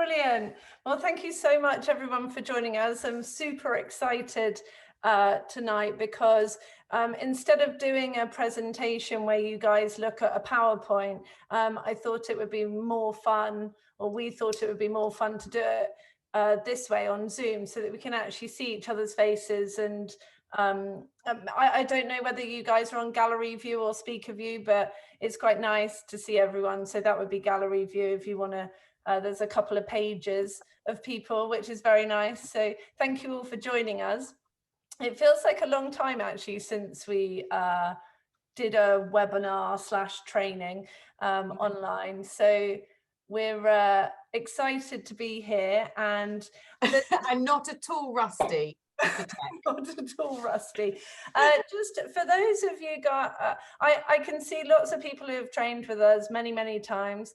Brilliant. Well, thank you so much, everyone, for joining us. I'm super excited tonight because instead of doing a presentation where you guys look at a PowerPoint, I thought it would be more fun, or we thought it would be more fun to do it this way on Zoom so that we can actually see each other's faces. And I don't know whether you guys are on gallery view or speaker view, but it's quite nice to see everyone. So that would be gallery view if you want to. There's a couple of pages of people, which is very nice. So thank you all for joining us. It feels like a long time actually since we did a webinar / training online. So we're excited to be here, and I'm not at all rusty. Not at all rusty. Just for those of you guys, I can see lots of people who have trained with us many times.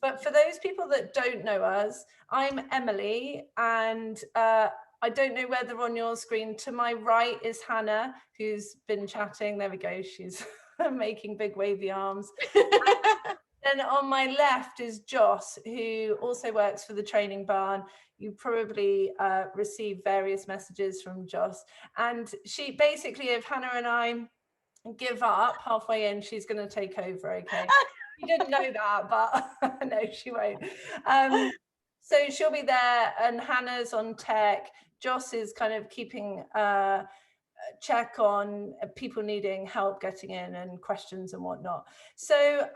But for those people that don't know us, I'm Emily, and I don't know whether on your screen to my right is Hannah, who's been chatting. There we go. She's making big wavy arms. Then on my left is Joss, who also works for the Training Barn. You probably received various messages from Joss. And she basically, if Hannah and I give up halfway in, she's going to take over, okay? You didn't know that, but no, she won't. So she'll be there, and Hannah's on tech. Joss is kind of keeping check on people needing help getting in and questions and whatnot. So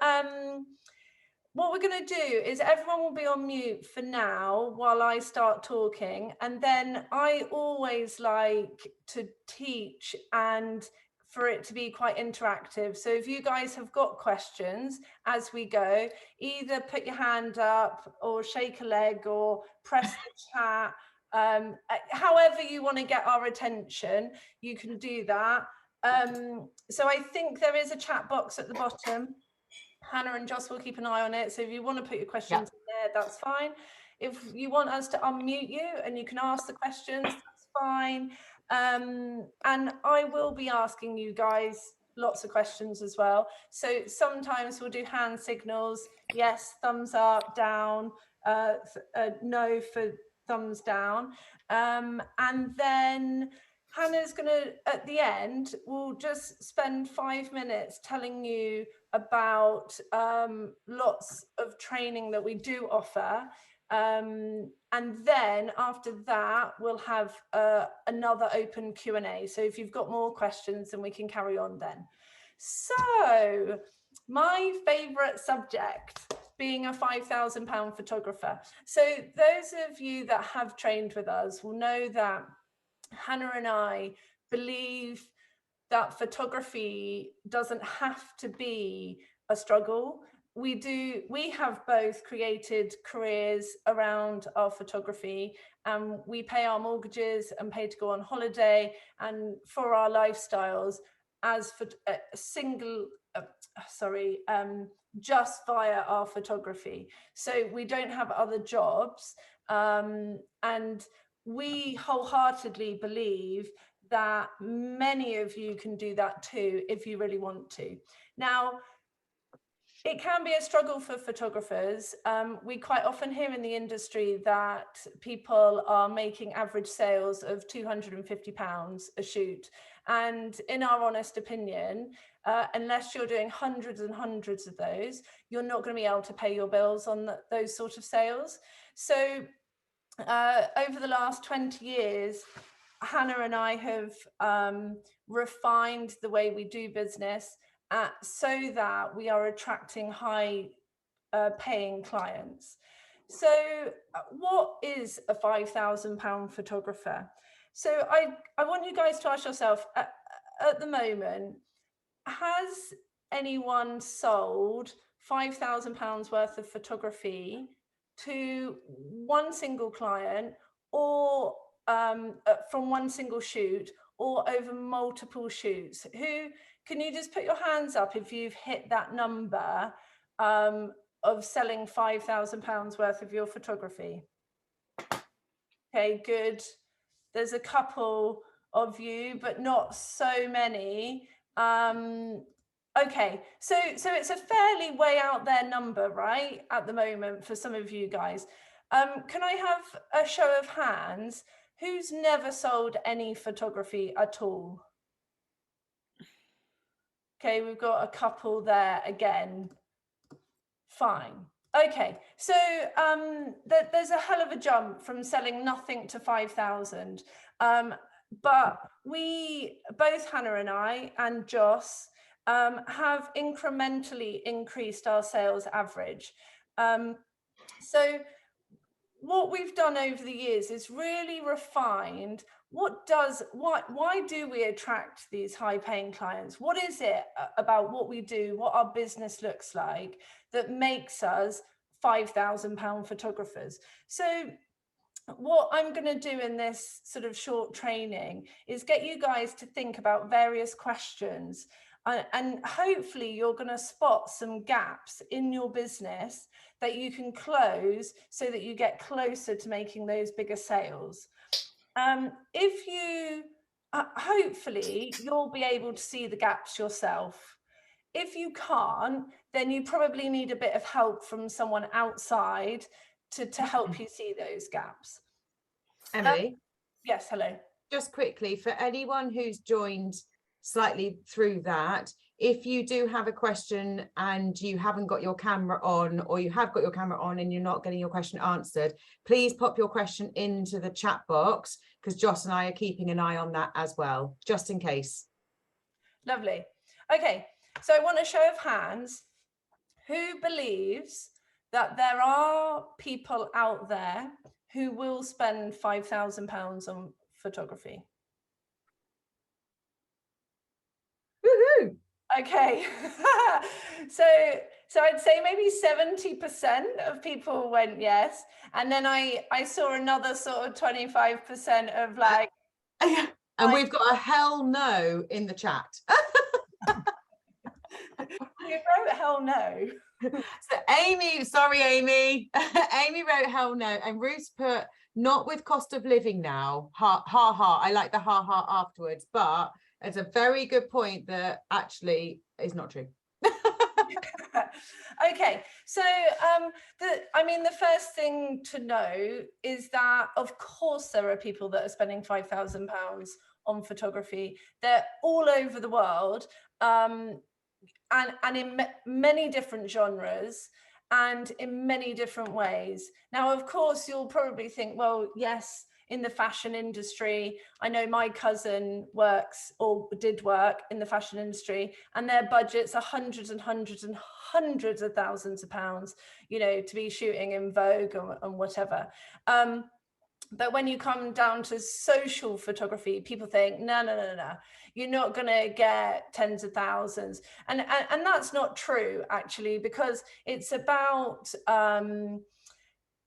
what we're going to do is everyone will be on mute for now while I start talking, and then I always like to teach and for it to be quite interactive. So if you guys have got questions as we go, either put your hand up or shake a leg or press the chat. However you want to get our attention, you can do that. So I think there is a chat box at the bottom. Hannah and Joss will keep an eye on it. So if you want to put your questions in there, that's fine. If you want us to unmute you and you can ask the questions, that's fine. And I will be asking you guys lots of questions as well. So sometimes we'll do hand signals. Yes, thumbs up, down, no for thumbs down. And then Hannah's going to, at the end, we'll just spend 5 minutes telling you about lots of training that we do offer. And then after that, we'll have another open Q&A. So if you've got more questions, then we can carry on then. So my favorite subject being a £5,000 photographer. So those of you that have trained with us will know that Hannah and I believe that photography doesn't have to be a struggle. We have both created careers around our photography, and we pay our mortgages and pay to go on holiday and for our lifestyles as for just via our photography. So we don't have other jobs, and we wholeheartedly believe that many of you can do that too if you really want to. Now, it can be a struggle for photographers. We quite often hear in the industry that people are making average sales of £250 a shoot. And in our honest opinion, unless you're doing hundreds and hundreds of those, you're not going to be able to pay your bills on those sort of sales. So over the last 20 years, Hannah and I have refined the way we do business so that we are attracting high paying clients. So what is a £5,000 photographer? So I want you guys to ask yourself, at the moment, has anyone sold £5,000 worth of photography to one single client, or from one single shoot, or over multiple shoots? Who can you just put your hands up if you've hit that number of selling £5,000 worth of your photography? Okay, good. There's a couple of you, but not so many. Okay, so it's a fairly way out there number, right, at the moment for some of you guys. Can I have a show of hands? Who's never sold any photography at all? Okay, we've got a couple there again. Fine. Okay, so there's a hell of a jump from selling nothing to 5,000. But we, both Hannah and I and Joss, have incrementally increased our sales average. So what we've done over the years is really refined why do we attract these high paying clients? What is it about what we do, what our business looks like, that makes us £5,000 photographers? So what I'm going to do in this sort of short training is get you guys to think about various questions, and hopefully you're going to spot some gaps in your business that you can close so that you get closer to making those bigger sales. If you, hopefully you'll be able to see the gaps yourself. If you can't, then you probably need a bit of help from someone outside to help you see those gaps. Emily? Yes, hello. Just quickly, for anyone who's joined slightly through that, if you do have a question and you haven't got your camera on, or you have got your camera on and you're not getting your question answered, please pop your question into the chat box, because Joss and I are keeping an eye on that as well, just in case. Lovely. Okay, so I want a show of hands. Who believes that there are people out there who will spend £5,000 on photography? Woohoo! Okay, so I'd say maybe 70% of people went yes, and then I saw another sort of 25% of like, and we've got a hell no in the chat. You wrote hell no. So Amy, sorry Amy, Amy wrote hell no, and Ruth put not with cost of living now, ha ha ha. I like the ha ha afterwards, but it's a very good point that actually is not true. Okay, so the first thing to know is that of course there are people that are spending £5,000 on photography. They're all over the world, and in many different genres and in many different ways. Now, of course, you'll probably think, well, yes, in the fashion industry, I know my cousin works or did work in the fashion industry, and their budgets are hundreds and hundreds and hundreds of thousands of pounds, you know, to be shooting in Vogue and whatever. But when you come down to social photography, people think, no, you're not going to get tens of thousands. And that's not true, actually, because it's about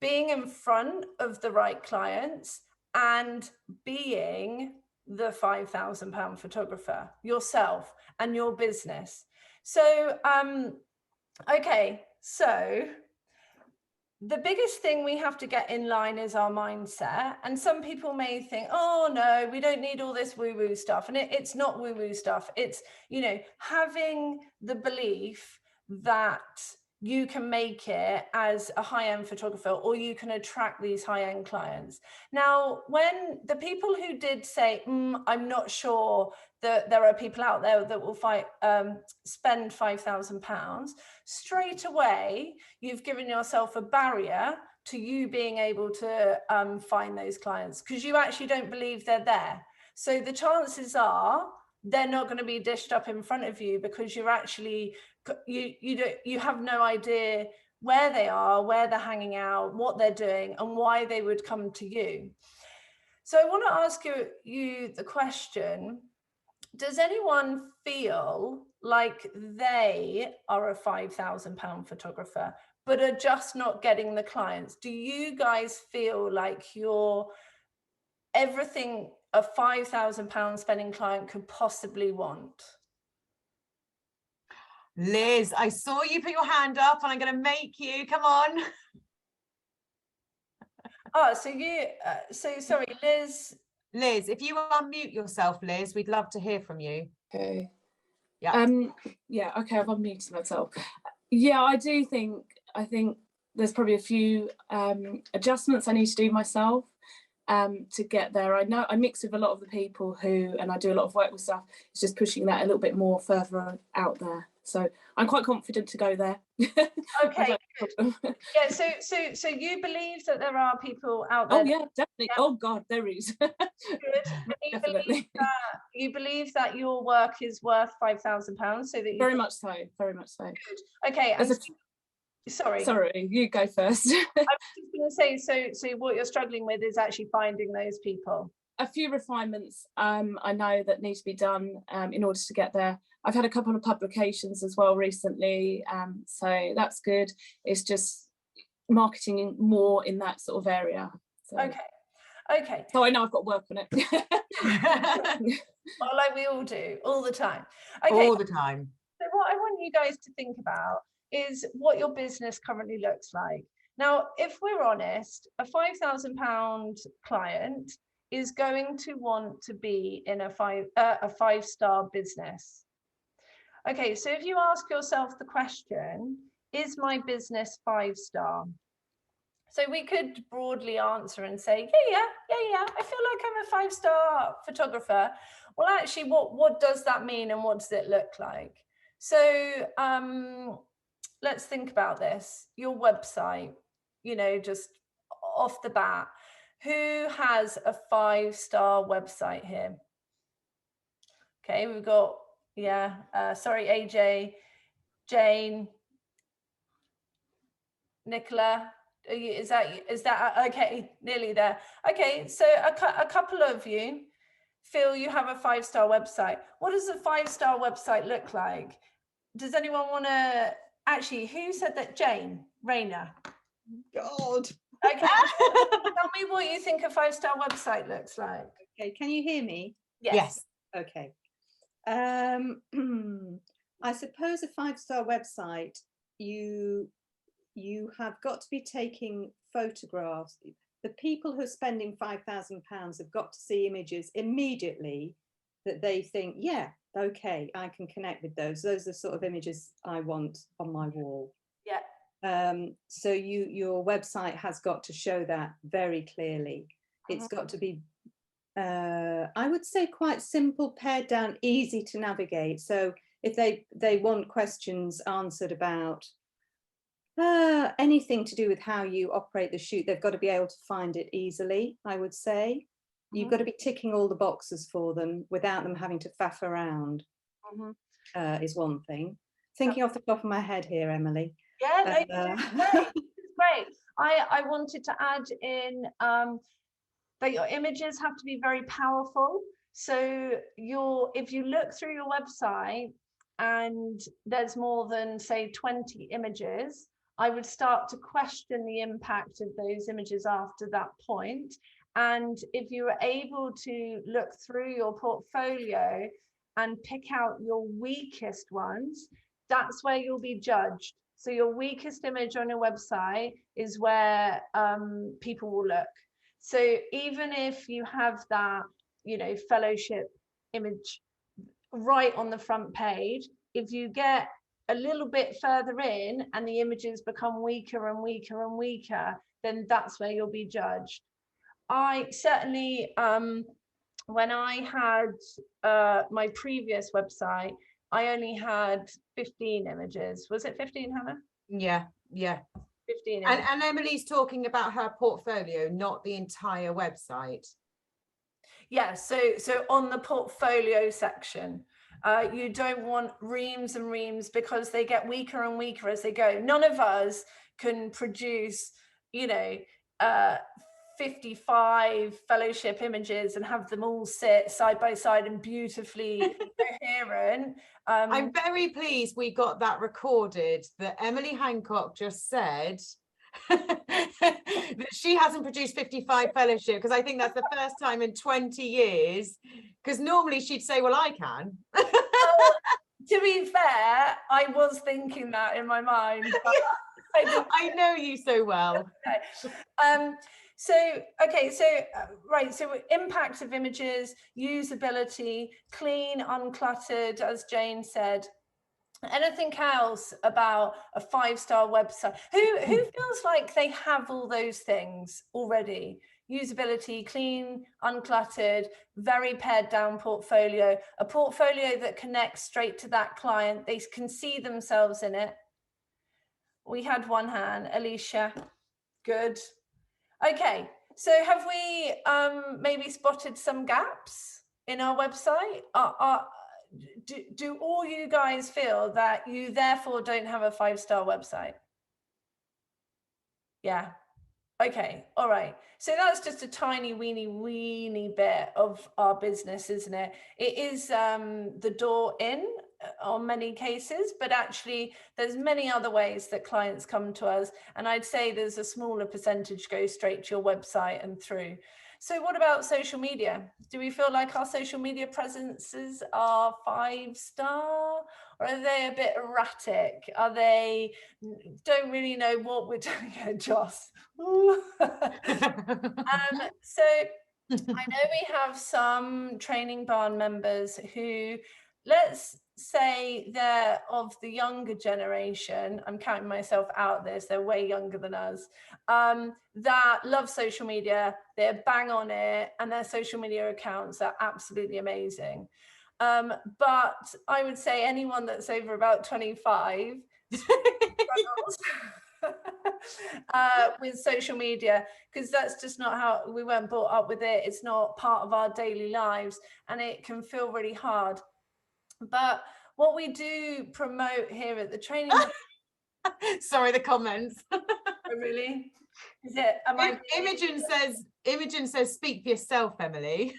being in front of the right clients and being the £5,000 photographer yourself and your business. So, okay, so the biggest thing we have to get in line is our mindset. And some people may think, oh no, we don't need all this woo-woo stuff. And it's not woo-woo stuff. It's, you know, having the belief that you can make it as a high-end photographer, or you can attract these high-end clients. Now, when the people who did say, I'm not sure that there are people out there that will spend £5,000, straight away, you've given yourself a barrier to you being able to find those clients, because you actually don't believe they're there. So the chances are they're not going to be dished up in front of you, because you're actually, you have no idea where they are, where they're hanging out, what they're doing, and why they would come to you. So I want to ask you the question, does anyone feel like they are a £5,000 photographer, but are just not getting the clients? Do you guys feel like you're everything a £5,000 spending client could possibly want? Liz, I saw you put your hand up, and I'm going to make you. Come on. Oh, so you, so sorry, Liz. Liz, if you unmute yourself, Liz, we'd love to hear from you. Okay. Yeah. Yeah, okay, I've unmuted myself. Yeah, I think there's probably a few adjustments I need to do myself to get there. I know I mix with a lot of the people and I do a lot of work with stuff. It's just pushing that a little bit more further out there. So I'm quite confident to go there. Okay, good. Yeah, so you believe that there are people out there? Oh yeah, definitely. Yeah. Oh God, there is. Good. Definitely. You believe that your work is worth £5,000, so that you very much so. Good. Okay. Sorry, you go first. I was just going to say, so what you're struggling with is actually finding those people. A few refinements I know that need to be done in order to get there. I've had a couple of publications as well recently, so that's good. It's just marketing more in that sort of area. So. Okay. So I know I've got to work on it. Well, like we all do, all the time. Okay. All the time. So what I want you guys to think about is what your business currently looks like. Now, if we're honest, a £5,000 client is going to want to be in a five-star business. Okay, so if you ask yourself the question, is my business 5-star? So we could broadly answer and say, yeah, I feel like I'm a 5-star photographer. Well, actually, what does that mean and what does it look like? So let's think about this. Your website, just off the bat, who has a 5-star website here? Okay, we've got, sorry, AJ, Jane, Nicola. Is that okay? Nearly there. Okay, so a couple of you feel you have a 5-star website. What does a 5-star website look like? Does anyone want to actually? Who said that? Jane, Raina. God. Okay. Tell me what you think a 5-star website looks like. Okay, can you hear me? Yes. Okay. I suppose a 5-star website, you have got to be taking photographs. The people who are spending £5,000 have got to see images immediately that they think, yeah, okay, I can connect with those. Those are the sort of images I want on my wall. Yeah. So your website has got to show that very clearly. It's got to be, I would say, quite simple, pared down, easy to navigate. So if they want questions answered about anything to do with how you operate the shoot, they've got to be able to find it easily, I would say. You've got to be ticking all the boxes for them without them having to faff around, is one thing. Thinking off the top of my head here, Emily. Yeah, great. Great. I wanted to add in that your images have to be very powerful. So if you look through your website and there's more than, say, 20 images, I would start to question the impact of those images after that point. And if you were able to look through your portfolio and pick out your weakest ones, that's where you'll be judged. So your weakest image on your website is where people will look. So even if you have that, fellowship image right on the front page, if you get a little bit further in and the images become weaker and weaker and weaker, then that's where you'll be judged. I certainly, when I had my previous website, I only had 15 images. Was it 15, Hannah? Yeah. 15 images. And Emily's talking about her portfolio, not the entire website. Yeah, so on the portfolio section, you don't want reams and reams because they get weaker and weaker as they go. None of us can produce, 55 fellowship images and have them all sit side by side and beautifully coherent. I'm very pleased we got that recorded, that Emily Hancock just said that she hasn't produced 55 fellowship, because I think that's the first time in 20 years, because normally she'd say, well, I can. Well, to be fair, I was thinking that in my mind, but I know you so well. Right, so impact of images, usability, clean, uncluttered, as Jane said. Anything else about a 5-star website? Who feels like they have all those things already? Usability, clean, uncluttered, very pared down portfolio, a portfolio that connects straight to that client. They can see themselves in it. We had one hand, Alicia. Good. Okay, so have we maybe spotted some gaps in our website? Do all you guys feel that you therefore don't have a 5-star website? Yeah. Okay. All right. So that's just a tiny weeny bit of our business, isn't it? It is the door in on many cases, but actually there's many other ways that clients come to us. And I'd say there's a smaller percentage go straight to your website and through. So what about social media? Do we feel like our social media presences are 5-star, or are they a bit erratic? Are they don't really know what we're doing here, Joss? So I know we have some training barn members who, let's say they're of the younger generation, I'm counting myself out of this, they're way younger than us, that love social media, they're bang on it, and their social media accounts are absolutely amazing. But I would say anyone that's over about 25 struggles with social media, because that's just not how we weren't brought up with it. It's not part of our daily lives, and it can feel really hard. But what we do promote here at the training Sorry, the comments. Oh, really? Is it? Imogen says, speak for yourself, Emily.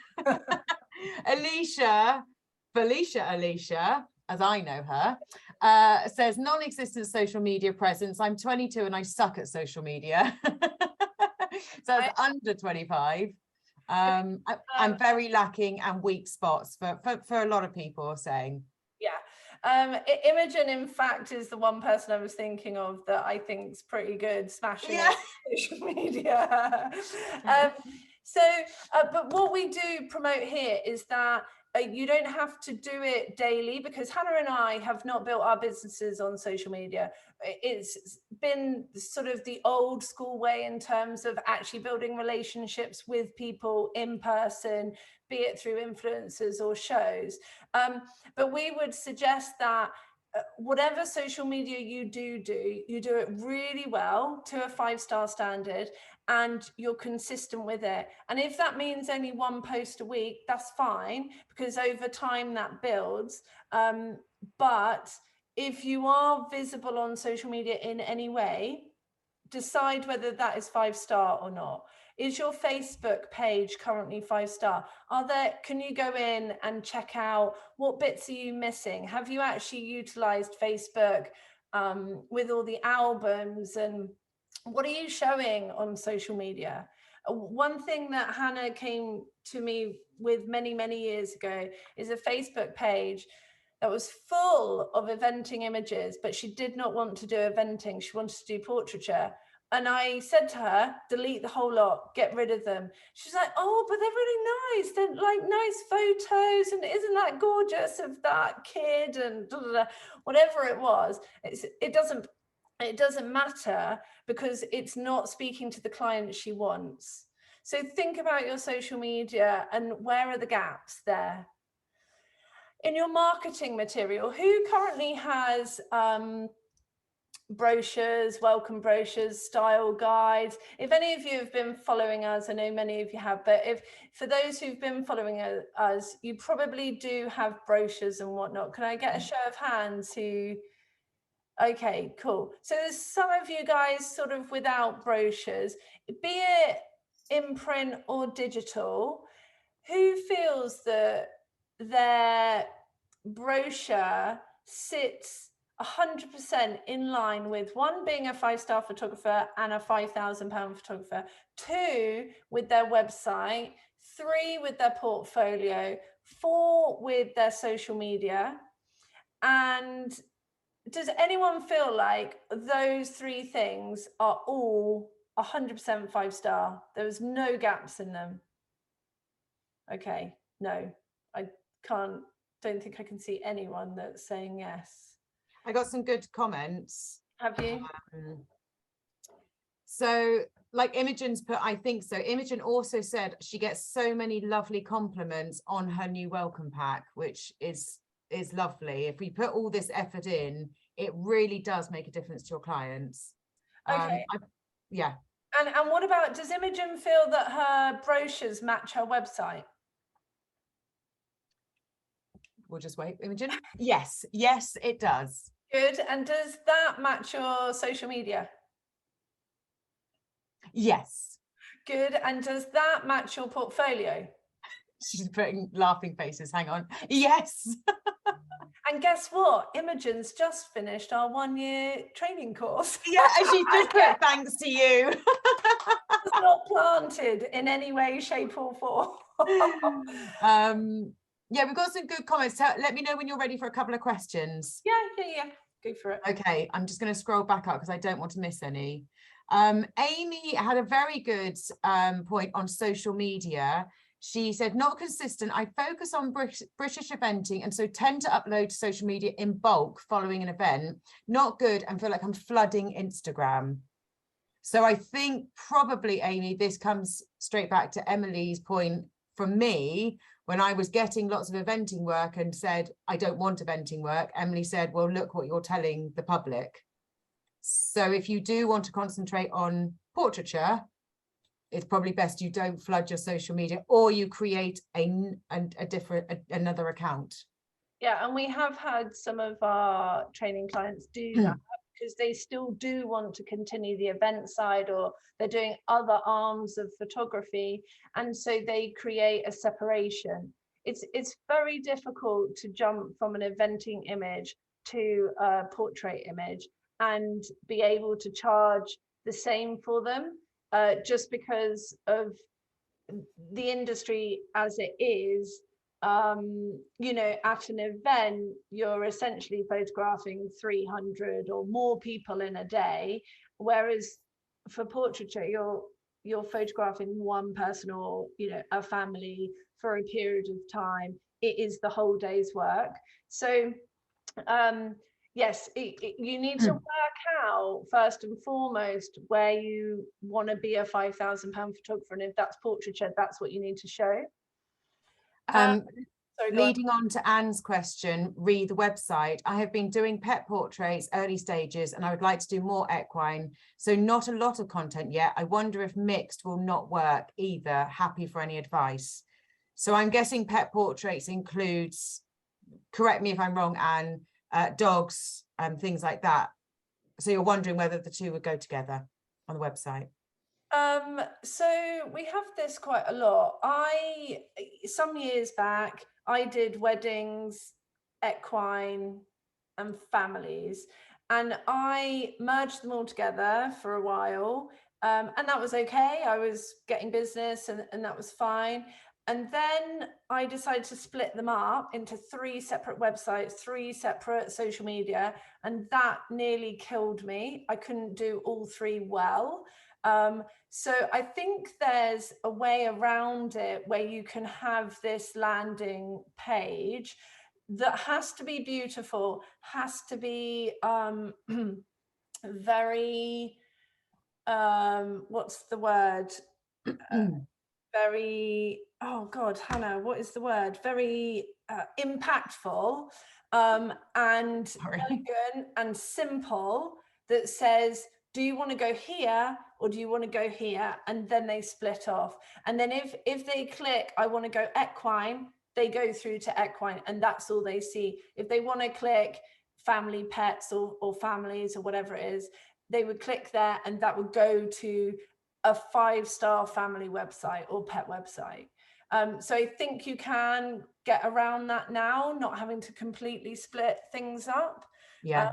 Alicia, as I know her, says non-existent social media presence. I'm 22 and I suck at social media. So it's under 25. I'm very lacking and weak spots for a lot of people are saying. Yeah. Imogen, in fact, is the one person I was thinking of that I think is pretty good smashing on social media. But what we do promote here is that you don't have to do it daily, because Hannah and I have not built our businesses on social media. It's been sort of the old school way in terms of actually building relationships with people in person, be it through influencers or shows. But we would suggest that whatever social media you do, you do it really well to a 5-star standard, and you're consistent with it. And if that means only one post a week, that's fine, because over time that builds. But if you are visible on social media in any way, decide whether that is 5-star or not. Is your Facebook page currently 5-star? Can you go in and check out what bits are you missing? Have you actually utilized Facebook with all the albums, and what are you showing on social media? One thing that Hannah came to me with many years ago is a Facebook page that was full of eventing images, but she did not want to do eventing. She wanted to do portraiture. And I said to her, delete the whole lot, get rid of them. She's like, oh, but they're really nice. They're like nice photos. And isn't that gorgeous of that kid and whatever it was. It doesn't matter, because it's not speaking to the client she wants. So think about your social media and where are the gaps there. In your marketing material, who currently has brochures, welcome brochures, style guides? If any of you have been following us, I know many of you have, but if for those who've been following us, you probably do have brochures and whatnot. Can I get a show of hands who? Okay, cool. So there's some of you guys sort of without brochures, be it in print or digital. Who feels that their brochure sits 100% in line with, one, being a 5-star photographer and a £5,000 photographer, 2, with their website, 3, with their portfolio, 4, with their social media, and does anyone feel like those three things are all 100% 5-star? There was no gaps in them. Okay, no, I don't think I can see anyone that's saying yes. I got some good comments. Have you? So like Imogen's put, I think so. Imogen also said she gets so many lovely compliments on her new welcome pack, which is lovely. If we put all this effort in, it really does make a difference to your clients. Okay. Yeah. And what about, does Imogen feel that her brochures match her website? We'll just wait, Imogen. Yes, yes, it does. Good. And does that match your social media? Yes. Good. And does that match your portfolio? She's putting laughing faces. Hang on. Yes. And guess what? Imogen's just finished our 1-year training course. Yeah, and she just put thanks to you. It's not planted in any way, shape, or form. Yeah, we've got some good comments. Let me know when you're ready for a couple of questions. Yeah. Go for it. Okay, I'm just going to scroll back up because I don't want to miss any. Amy had a very good point on social media. She said, not consistent. I focus on British eventing and so tend to upload to social media in bulk following an event. Not good and feel like I'm flooding Instagram. So I think probably, Amy, this comes straight back to Emily's point from me. When I was getting lots of eventing work and said, I don't want eventing work, Emily said, well, look what you're telling the public. So if you do want to concentrate on portraiture, it's probably best you don't flood your social media, or you create another account. Yeah, and we have had some of our training clients do that because they still do want to continue the event side, or they're doing other arms of photography, and so they create a separation. It's very difficult to jump from an eventing image to a portrait image and be able to charge the same for them, just because of the industry as it is. You know, at an event, you're essentially photographing 300 or more people in a day, whereas for portraiture, you're photographing one person or, you know, a family for a period of time. It is the whole day's work. So yes, you need to work out first and foremost where you want to be a £5,000 photographer, and if that's portraiture, that's what you need to show. Leading on to Anne's question, read the website. I have been doing pet portraits early stages and I would like to do more equine, so not a lot of content yet. I wonder if mixed will not work either. Happy for any advice. So I'm guessing pet portraits includes, correct me if I'm wrong, Anne, dogs and things like that. So you're wondering whether the two would go together on the website. So we have this quite a lot. Some years back, I did weddings, equine, and families, and I merged them all together for a while. And that was okay. I was getting business and that was fine. And then I decided to split them up into 3 separate websites, 3 separate social media, and that nearly killed me. I couldn't do all 3 well. So I think there's a way around it where you can have this landing page that has to be beautiful, has to be very, what's the word? Very, oh God, Hannah, what is the word? Very impactful and elegant and simple, that says, do you want to go here or do you want to go here? And then they split off. And then if they click, I want to go equine, they go through to equine and that's all they see. If they want to click family pets or families or whatever it is, they would click there and that would go to a 5-star family website or pet website. So I think you can get around that now, not having to completely split things up. Yeah.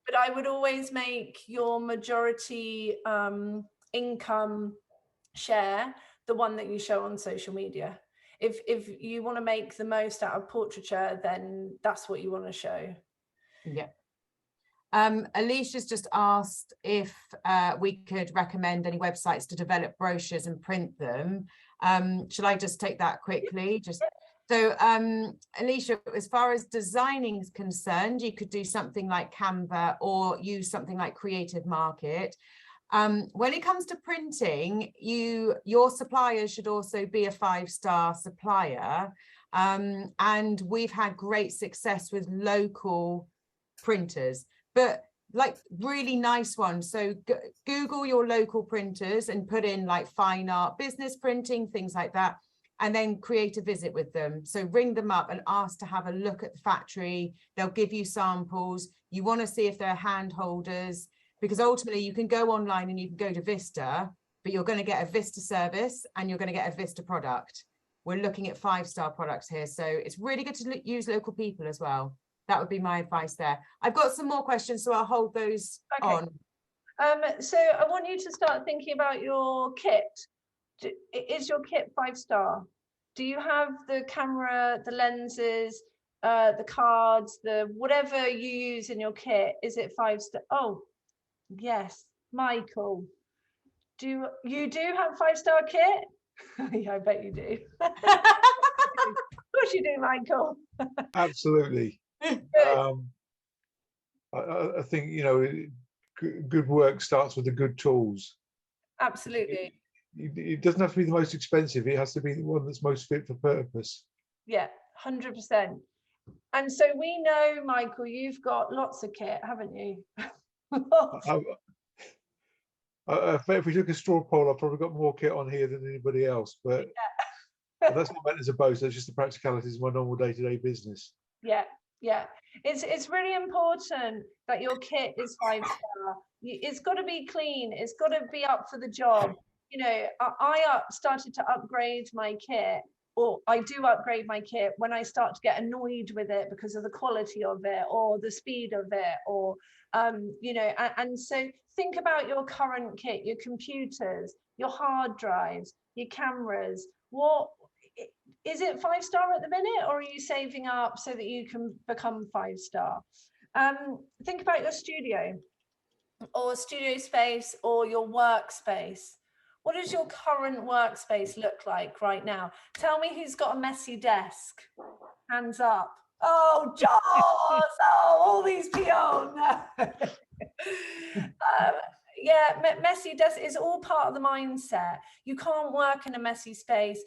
But I would always make your majority income share the one that you show on social media. If you want to make the most out of portraiture, then that's what you want to show. Yeah. Alicia's just asked if we could recommend any websites to develop brochures and print them. Shall I just take that quickly? So Alicia, as far as designing is concerned, you could do something like Canva or use something like Creative Market. When it comes to printing, your supplier should also be a 5-star supplier. And we've had great success with local printers, but like really nice ones. So Google your local printers and put in like fine art, business printing, things like that, and then create a visit with them. So ring them up and ask to have a look at the factory. They'll give you samples. You want to see if they're hand holders, because ultimately you can go online and you can go to Vista, but you're going to get a Vista service and you're going to get a Vista product. We're looking at 5-star products here. So it's really good to use local people as well. That would be my advice there. I've got some more questions, so I'll hold those on. So I want you to start thinking about your kit. Is your kit 5-star? Do you have the camera, the lenses, the cards, the whatever you use in your kit? Is it 5-star? Oh, yes, Michael. Do you have 5-star kit? Yeah, I bet you do. Of course you do, Michael. Absolutely. I think, you know, good work starts with the good tools. Absolutely. It doesn't have to be the most expensive. It has to be the one that's most fit for purpose. Yeah, 100%. And so we know, Michael, you've got lots of kit, haven't you? If we took a straw poll, I've probably got more kit on here than anybody else, but, but that's not meant as a boast. That's just the practicalities of my normal day-to-day business. Yeah, yeah. It's really important that your kit is 5-star. It's got to be clean. It's got to be up for the job. You know, I started to upgrade my kit, or I do upgrade my kit when I start to get annoyed with it because of the quality of it or the speed of it, or you know, and so think about your current kit, your computers, your hard drives, your cameras. What is it 5-star at the minute, or are you saving up so that you can become 5-star? Think about your studio or studio space or your workspace. What does your current workspace look like right now? Tell me who's got a messy desk. Hands up. Oh, Jaws! Oh, all these people. Yeah, messy desk is all part of the mindset. You can't work in a messy space.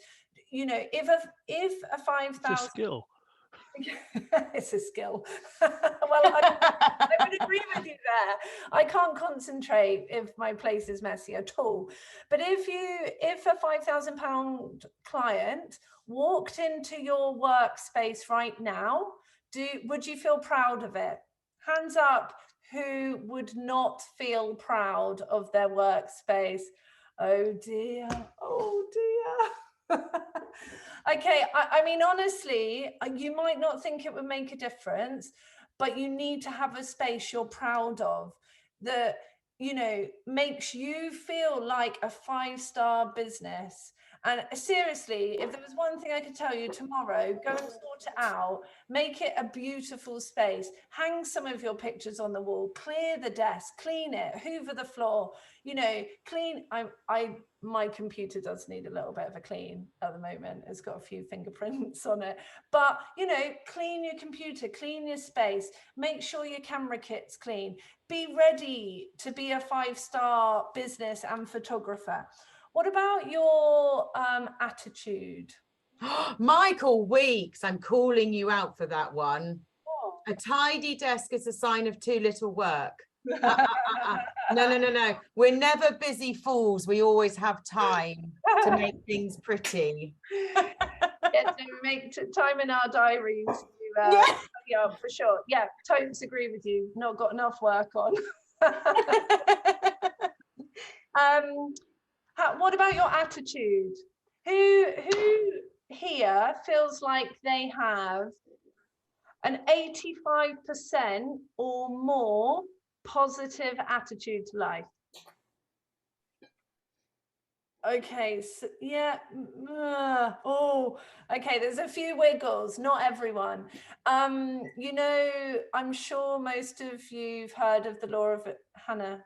You know, if a 5,000. It's a skill. It's a skill. Well, I would agree with you there. I can't concentrate if my place is messy at all. But if a £5,000 client walked into your workspace right now, would you feel proud of it? Hands up who would not feel proud of their workspace. Oh dear, oh dear. Okay, I mean, honestly, you might not think it would make a difference, but you need to have a space you're proud of that, you know, makes you feel like a 5-star business. And seriously, if there was one thing I could tell you tomorrow, go and sort it out, make it a beautiful space, hang some of your pictures on the wall, clear the desk, clean it, hoover the floor, you know, clean. My computer does need a little bit of a clean at the moment. It's got a few fingerprints on it, but you know, clean your computer, clean your space, make sure your camera kit's clean, be ready to be a 5-star business and photographer. What about your attitude? Michael Weeks, I'm calling you out for that one. Oh. A tidy desk is a sign of too little work. No. We're never busy fools. We always have time to make things pretty. Yeah, to make time in our diaries. Yeah, for sure. Yeah, totally agree with you. Not got enough work on. What about your attitude? Who here feels like they have an 85% or more positive attitude to life? Okay, so yeah. Oh, okay, there's a few wiggles, not everyone. You know, I'm sure most of you've heard of the law of Hannah.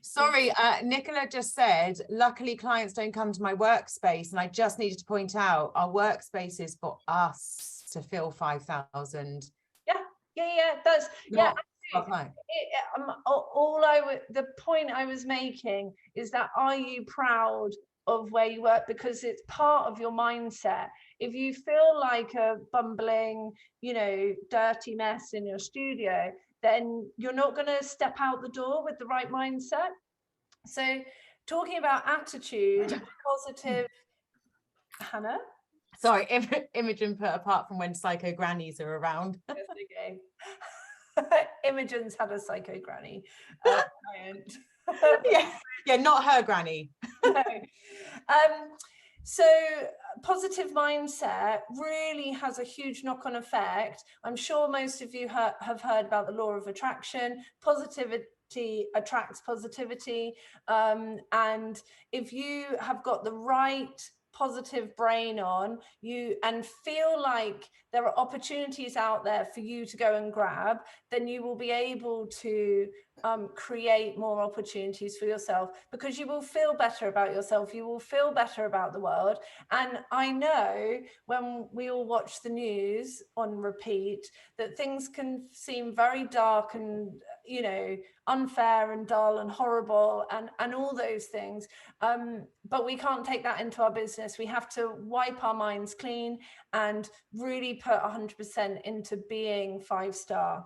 Sorry, Nicola just said, luckily clients don't come to my workspace, and I just needed to point out our workspace is for us to fill 5,000. Yeah, that's yeah. Okay. The point I was making is that, are you proud of where you work? Because it's part of your mindset. If you feel like a bumbling, you know, dirty mess in your studio, then you're not going to step out the door with the right mindset. So talking about attitude, positive, Hannah? Sorry, Imogen put apart from when psycho grannies are around. Yes, okay. Imogen's had a psycho granny client. yeah, not her granny. No. So positive mindset really has a huge knock-on effect. I'm sure most of you have heard about the law of attraction. Positivity attracts positivity. And if you have got the right positive brain on you and feel like there are opportunities out there for you to go and grab, then you will be able to create more opportunities for yourself, because you will feel better about yourself, you will feel better about the world. And I know when we all watch the news on repeat that things can seem very dark and, you know, unfair and dull and horrible and all those things, but we can't take that into our business. We have to wipe our minds clean and really put 100% into being 5-star.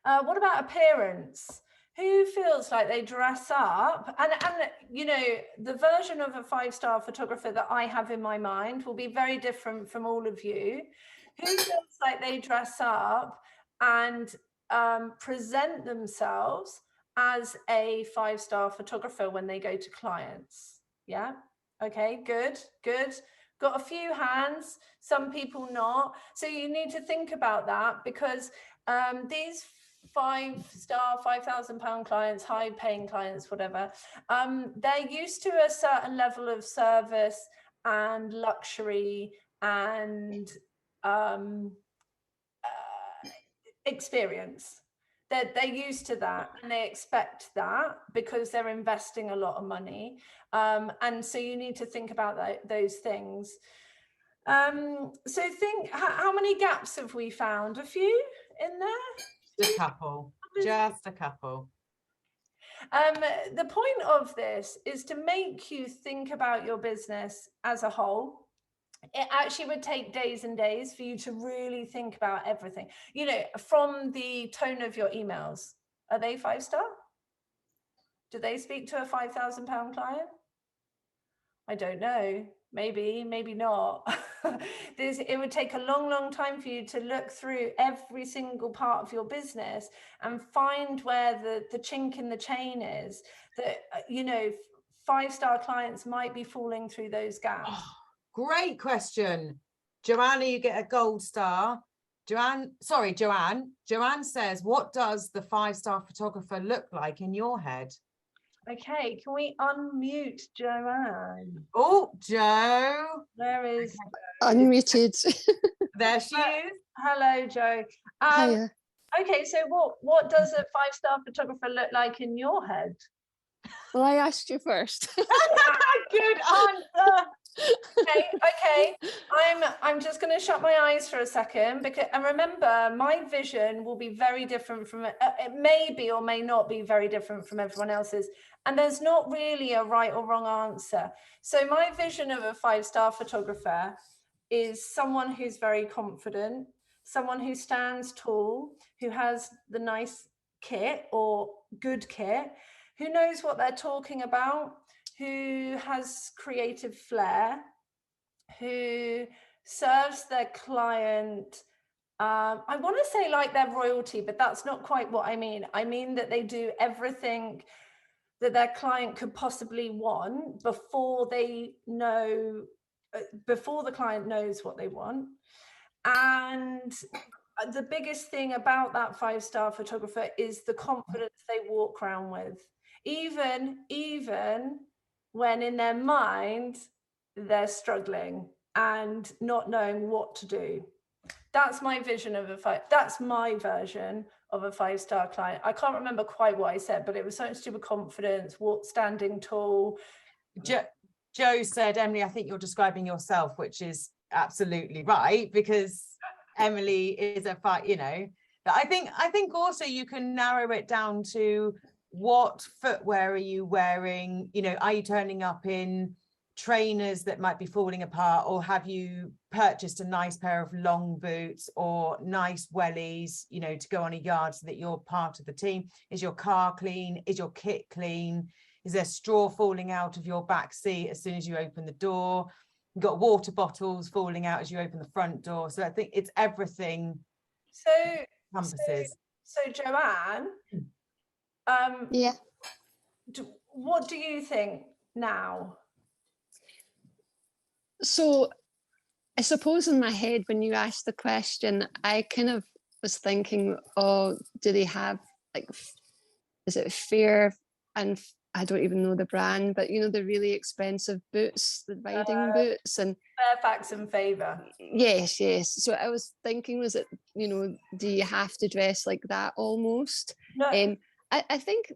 What about appearance? Who feels like they dress up? And you know, the version of a 5-star photographer that I have in my mind will be very different from all of you. Who feels like they dress up and present themselves as a 5-star photographer when they go to clients? Yeah. Okay, good. Got a few hands, some people not. So you need to think about that, because these 5-star, £5,000 clients, high paying clients, whatever, they're used to a certain level of service and luxury and experience. They're used to that and they expect that because they're investing a lot of money. And so you need to think about those things. So think, how many gaps have we found? A few in there? Just a couple. Just a couple. The point of this is to make you think about your business as a whole. It actually would take days and days for you to really think about everything. You know, from the tone of your emails, are they 5-star? Do they speak to a £5,000 client? I don't know. Maybe not. It would take a long time for you to look through every single part of your business and find where the chink in the chain is. That, you know, 5-star clients might be falling through those gaps. Oh, great question. Joanna, you get a gold star. Joanne says, what does the 5-star photographer look like in your head? Okay, can we unmute Joanne? Oh, Joe. There is unmuted. There she is. Hello, Joe. Hiya. Okay, so what does a 5-star photographer look like in your head? Well, I asked you first. Good answer. Okay. I'm just going to shut my eyes for a second, and remember, my vision will be very different from it may be or may not be very different from everyone else's, and there's not really a right or wrong answer. So my vision of a 5-star photographer is someone who's very confident, someone who stands tall, who has the nice kit or good kit, who knows what they're talking about, who has creative flair, who serves their client. I want to say like their royalty, but that's not quite what I mean. I mean that they do everything that their client could possibly want before the client knows what they want. And the biggest thing about that 5-star photographer is the confidence they walk around with. Even when in their mind they're struggling and not knowing what to do. That's my vision of that's my version of a 5-star client. I can't remember quite what I said, but it was something to do with confidence, standing tall. Joe said, Emily, I think you're describing yourself, which is absolutely right, because Emily is a but I think also you can narrow it down to what footwear are you wearing? Are you turning up in trainers that might be falling apart, or have you purchased a nice pair of long boots or nice wellies, to go on a yard so that you're part of the team? Is your car clean? Is your kit clean? Is there straw falling out of your back seat as soon as you open the door? You've got water bottles falling out as you open the front door. So I think it's everything. So Joanne, Yeah. what do you think now? So I suppose in my head, when you asked the question, I kind of was thinking, oh, do they have is it Fair, and I don't even know the brand, but the really expensive boots, the riding boots, and Fairfax and Favour. Yes. So I was thinking, was it, do you have to dress like that almost? No. I think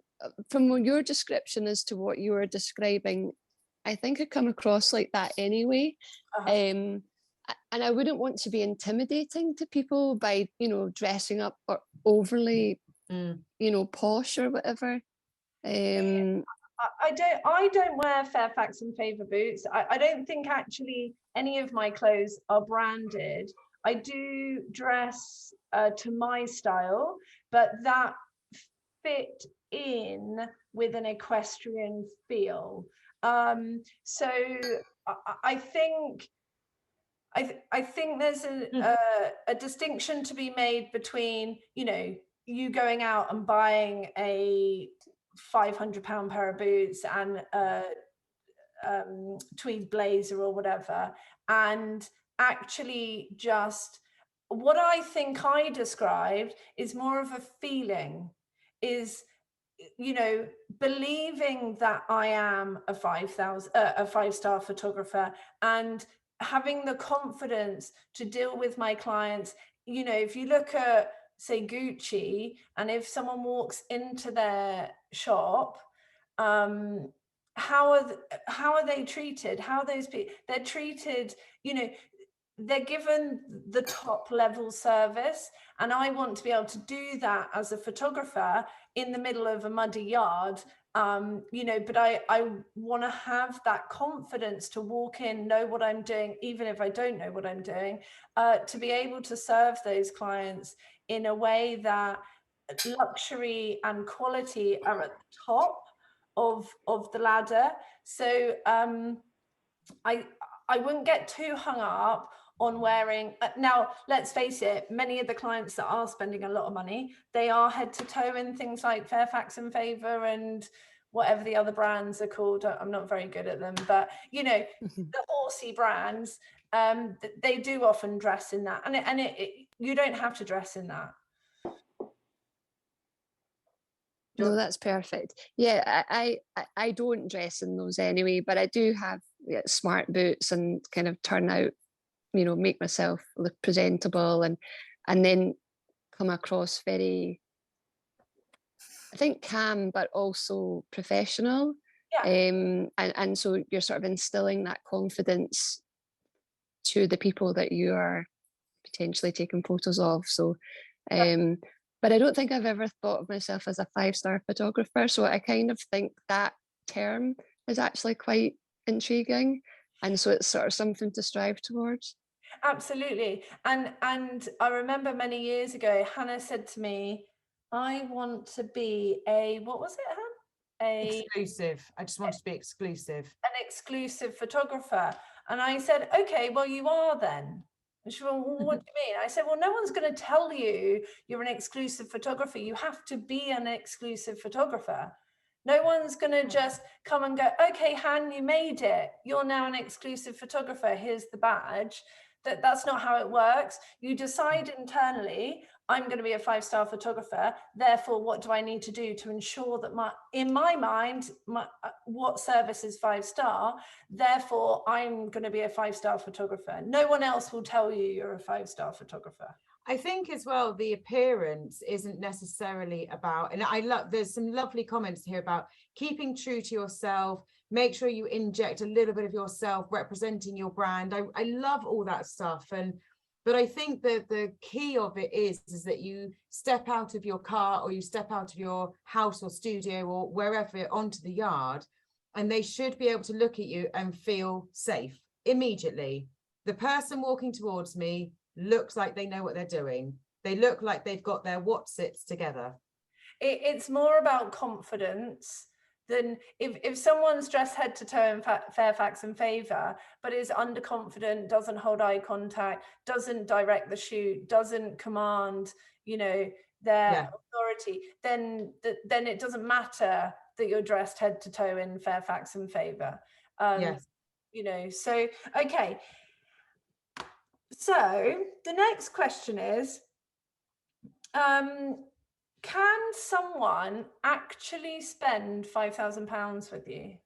from your description as to what you were describing, I think I come across like that anyway. And I wouldn't want to be intimidating to people by, dressing up or overly, posh or whatever. I don't wear Fairfax and Favour boots. I don't think actually any of my clothes are branded. I do dress to my style, but that fit in with an equestrian feel. So I think there's a distinction to be made between, you going out and buying a £500 pair of boots and a tweed blazer or whatever, and actually just what I think I described is more of a feeling, is believing that I am a 5-star photographer and having the confidence to deal with my clients. If you look at, say, Gucci, and if someone walks into their shop, how are they treated? How are those people? They're treated, they're given the top level service, and I want to be able to do that as a photographer in the middle of a muddy yard. But I want to have that confidence to walk in, know what I'm doing, even if I don't know what I'm doing, to be able to serve those clients in a way that luxury and quality are at the top of the ladder. So I wouldn't get too hung up on wearing. Now, let's face it, many of the clients that are spending a lot of money, they are head to toe in things like Fairfax and Favour and whatever the other brands are called. I'm not very good at them, but the horsey brands, they do often dress in that, and you don't have to dress in that. No, that's perfect. Yeah, I don't dress in those anyway, but I do have smart boots and kind of turn out, make myself look presentable and then come across very, I think, calm, but also professional. Yeah. And so you're sort of instilling that confidence to the people that you are potentially taking photos of. So, but I don't think I've ever thought of myself as a 5-star photographer. So I kind of think that term is actually quite intriguing. And so it's sort of something to strive towards. Absolutely. And I remember many years ago, Hannah said to me, I want to be what was it, Hannah? Exclusive. I just want to be exclusive. An exclusive photographer. And I said, okay, well, you are then. And she went, well, what do you mean? I said, well, no one's going to tell you you're an exclusive photographer. You have to be an exclusive photographer. No one's going to just come and go, okay, Han, you made it. You're now an exclusive photographer. Here's the badge. That's not how it works. You decide internally, I'm going to be a 5-star photographer. Therefore, what do I need to do to ensure that in my mind, what service is 5-star? Therefore, I'm going to be a 5-star photographer. No one else will tell you you're a 5-star photographer. I think as well, the appearance isn't necessarily about, and there's some lovely comments here about keeping true to yourself. Make sure you inject a little bit of yourself representing your brand. I love all that stuff. But I think that the key of it is that you step out of your car, or you step out of your house or studio or wherever onto the yard, and they should be able to look at you and feel safe immediately. The person walking towards me looks like they know what they're doing. They look like they've got their whatsits together. It's more about confidence than if someone's dressed head to toe in Fairfax and Favour, but is underconfident, doesn't hold eye contact, doesn't direct the shoot, doesn't command, their authority, then it doesn't matter that you're dressed head to toe in Fairfax and Favour. So okay. So the next question is, can someone actually spend £5,000 with you?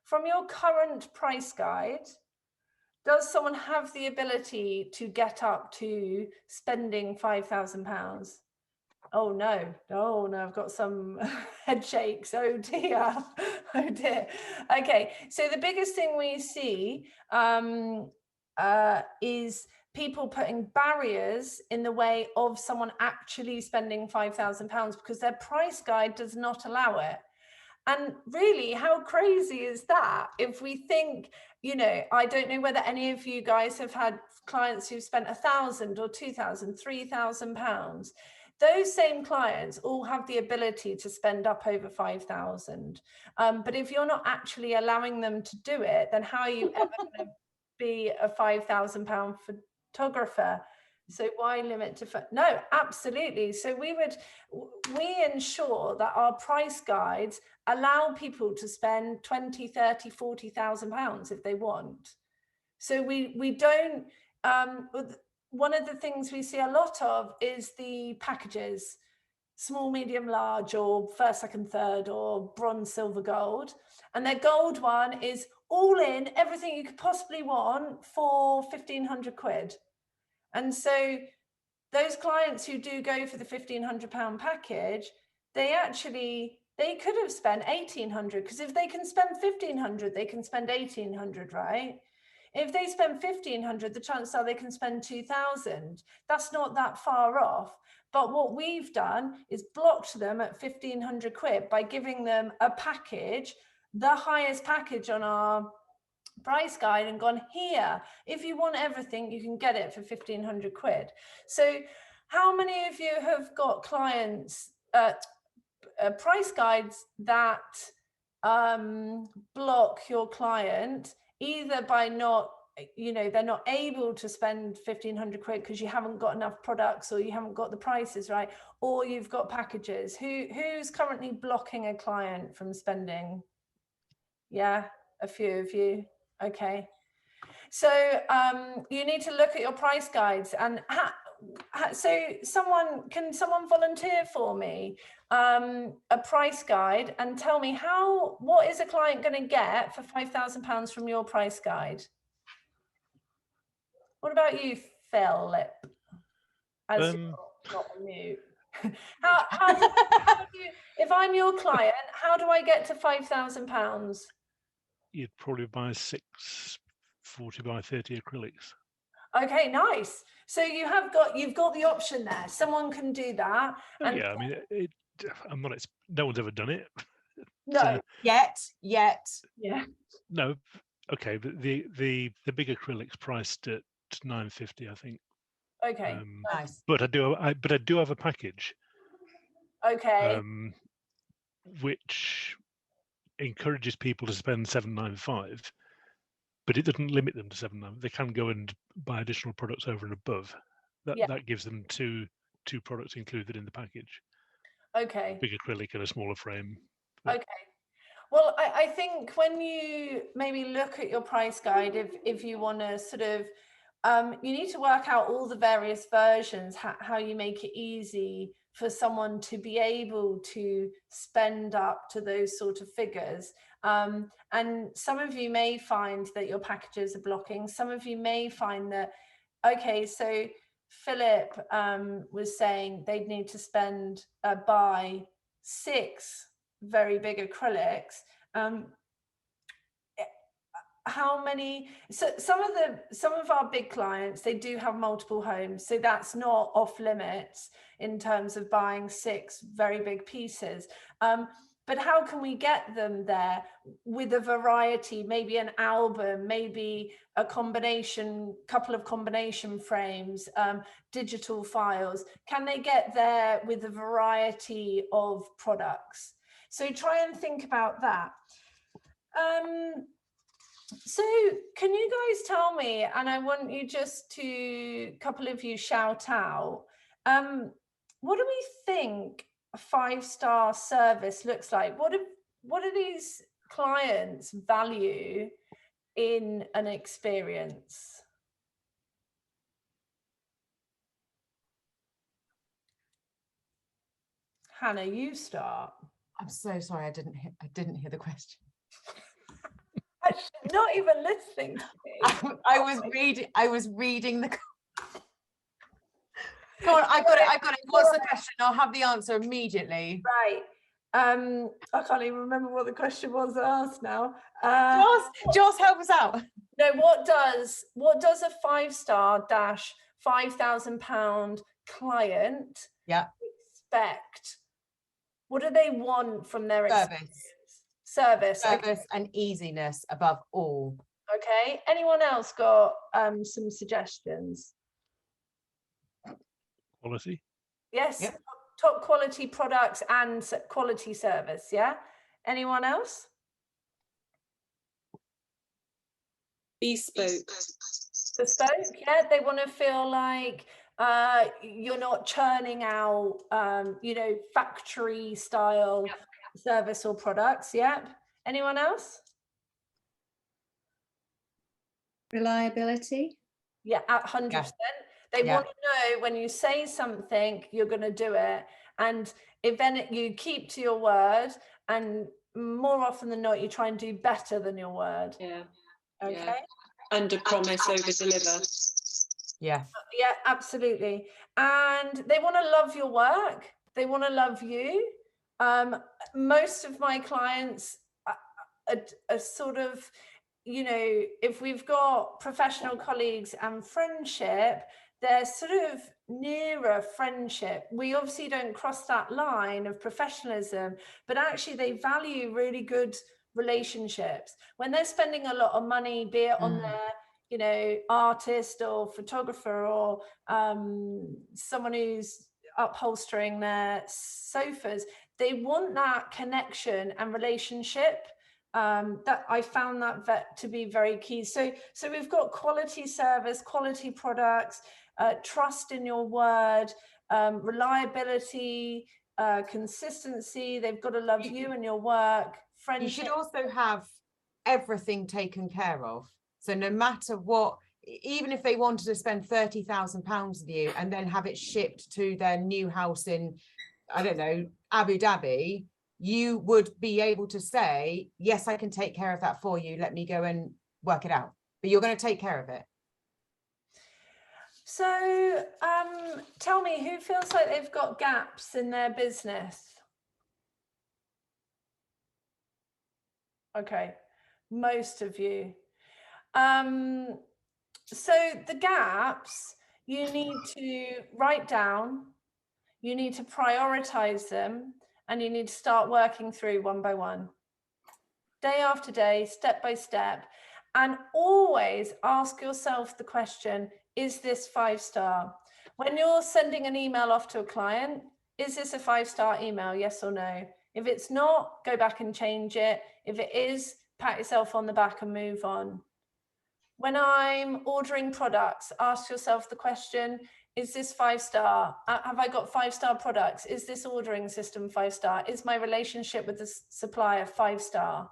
From your current price guide, does someone have the ability to get up to spending £5,000? Oh no, I've got some head shakes. Oh dear, oh dear. Okay, so the biggest thing we see is people putting barriers in the way of someone actually spending £5,000 because their price guide does not allow it. And really, how crazy is that? If we think, I don't know whether any of you guys have had clients who've spent £1,000 or £2,000, £3,000. Those same clients all have the ability to spend up over 5,000. But if you're not actually allowing them to do it, then how are you ever going to be a £5,000 photographer? So why limit to no, absolutely. So we ensure that our price guides allow people to spend 20, 30, 40,000 pounds if they want. So we don't one of the things we see a lot of is the packages, small, medium, large, or first, second, third, or bronze, silver, gold. And their gold one is all in, everything you could possibly want for 1,500 quid. And so those clients who do go for the £1,500 package, they could have spent 1,800, because if they can spend 1,500, they can spend 1,800, right? If they spend 1,500, the chances are they can spend 2,000. That's not that far off. But what we've done is blocked them at 1,500 quid by giving them a package, the highest package on our price guide, and gone, here, if you want everything, you can get it for 1,500 quid. So how many of you have got clients, price guides that block your client either by not, they're not able to spend 1,500 quid because you haven't got enough products, or you haven't got the prices right, or you've got packages? Who's currently blocking a client from spending? Yeah, a few of you. Okay, so you need to look at your price guides, and can someone volunteer for me a price guide and tell me what is a client going to get for £5,000 from your price guide? What about you, Philip? As you're not on mute. If I'm your client, how do I get to £5,000? You'd probably buy 6 40 by 30 acrylics. Okay, nice. So you've got the option there. Someone can do that. Oh, yeah, I mean, no one's ever done it. No, yet. Yeah. No, okay, but the big acrylics priced at £950, I think. Okay, nice. But I do have a package. Okay. Which encourages people to spend £795, but it doesn't limit them to £795. They can go and buy additional products over and above. That gives them two products included in the package. Okay. Big acrylic and a smaller frame. Okay. Well, I think when you maybe look at your price guide, if you want to sort of you need to work out all the various versions, how you make it easy for someone to be able to spend up to those sort of figures. And some of you may find that your packages are blocking. Some of you may find that, okay, so Philip was saying they'd need to spend, buy 6 very big acrylics. How many, so some of our big clients, they do have multiple homes, so that's not off limits in terms of buying 6 very big pieces. But how can we get them there with a variety, maybe an album, maybe a couple of combination frames, digital files? Can they get there with a variety of products? So try and think about that. So can you guys tell me, and I want you just to, a couple of you shout out, what do we think a 5-star service looks like? What do these clients value in an experience? Hannah, you start. I'm so sorry, I didn't hear the question. Not even listening to me. I was reading the. Go on, I got it. What's the question? I'll have the answer immediately. Right. I can't even remember what the question was asked now. Joss, help us out. No, what does a 5-star £5,000 client expect? What do they want from their service and easiness above all. Okay, anyone else got some suggestions? Quality. Yes. Yep. Top quality products and quality service. Yeah, anyone else? Bespoke. Yeah, they want to feel like you're not churning out factory style service or products. Yeah, anyone else? Reliability. Yeah, 100%. They want to know when you say something, you're going to do it. And if then you keep to your word, and more often than not, you try and do better than your word. Yeah. Okay. Yeah. Under promise, over deliver. Yeah. Yeah, absolutely. And they want to love your work. They want to love you. Most of my clients are sort of, if we've got professional colleagues and friendship, they're sort of nearer friendship. We obviously don't cross that line of professionalism, but actually they value really good relationships. When they're spending a lot of money, be it on their, artist or photographer or someone who's upholstering their sofas, they want that connection and relationship. That I found that to be very key. So we've got quality service, quality products, trust in your word, reliability, consistency. They've got to love you and your work. Friendship. You should also have everything taken care of. So no matter what, even if they wanted to spend £30,000 with you and then have it shipped to their new house in, I don't know, Abu Dhabi, you would be able to say, yes, I can take care of that for you. Let me go and work it out. But you're going to take care of it. So tell me, who feels like they've got gaps in their business? Okay, most of you. So the gaps, you need to write down, you need to prioritize them, and you need to start working through one by one, day after day, step by step, and always ask yourself the question, is this 5-star? When you're sending an email off to a client, is this a 5-star email, yes or no? If it's not, go back and change it. If it is, pat yourself on the back and move on. When I'm ordering products, ask yourself the question, is this 5-star? Have I got 5-star products? Is this ordering system 5-star? Is my relationship with the supplier 5-star?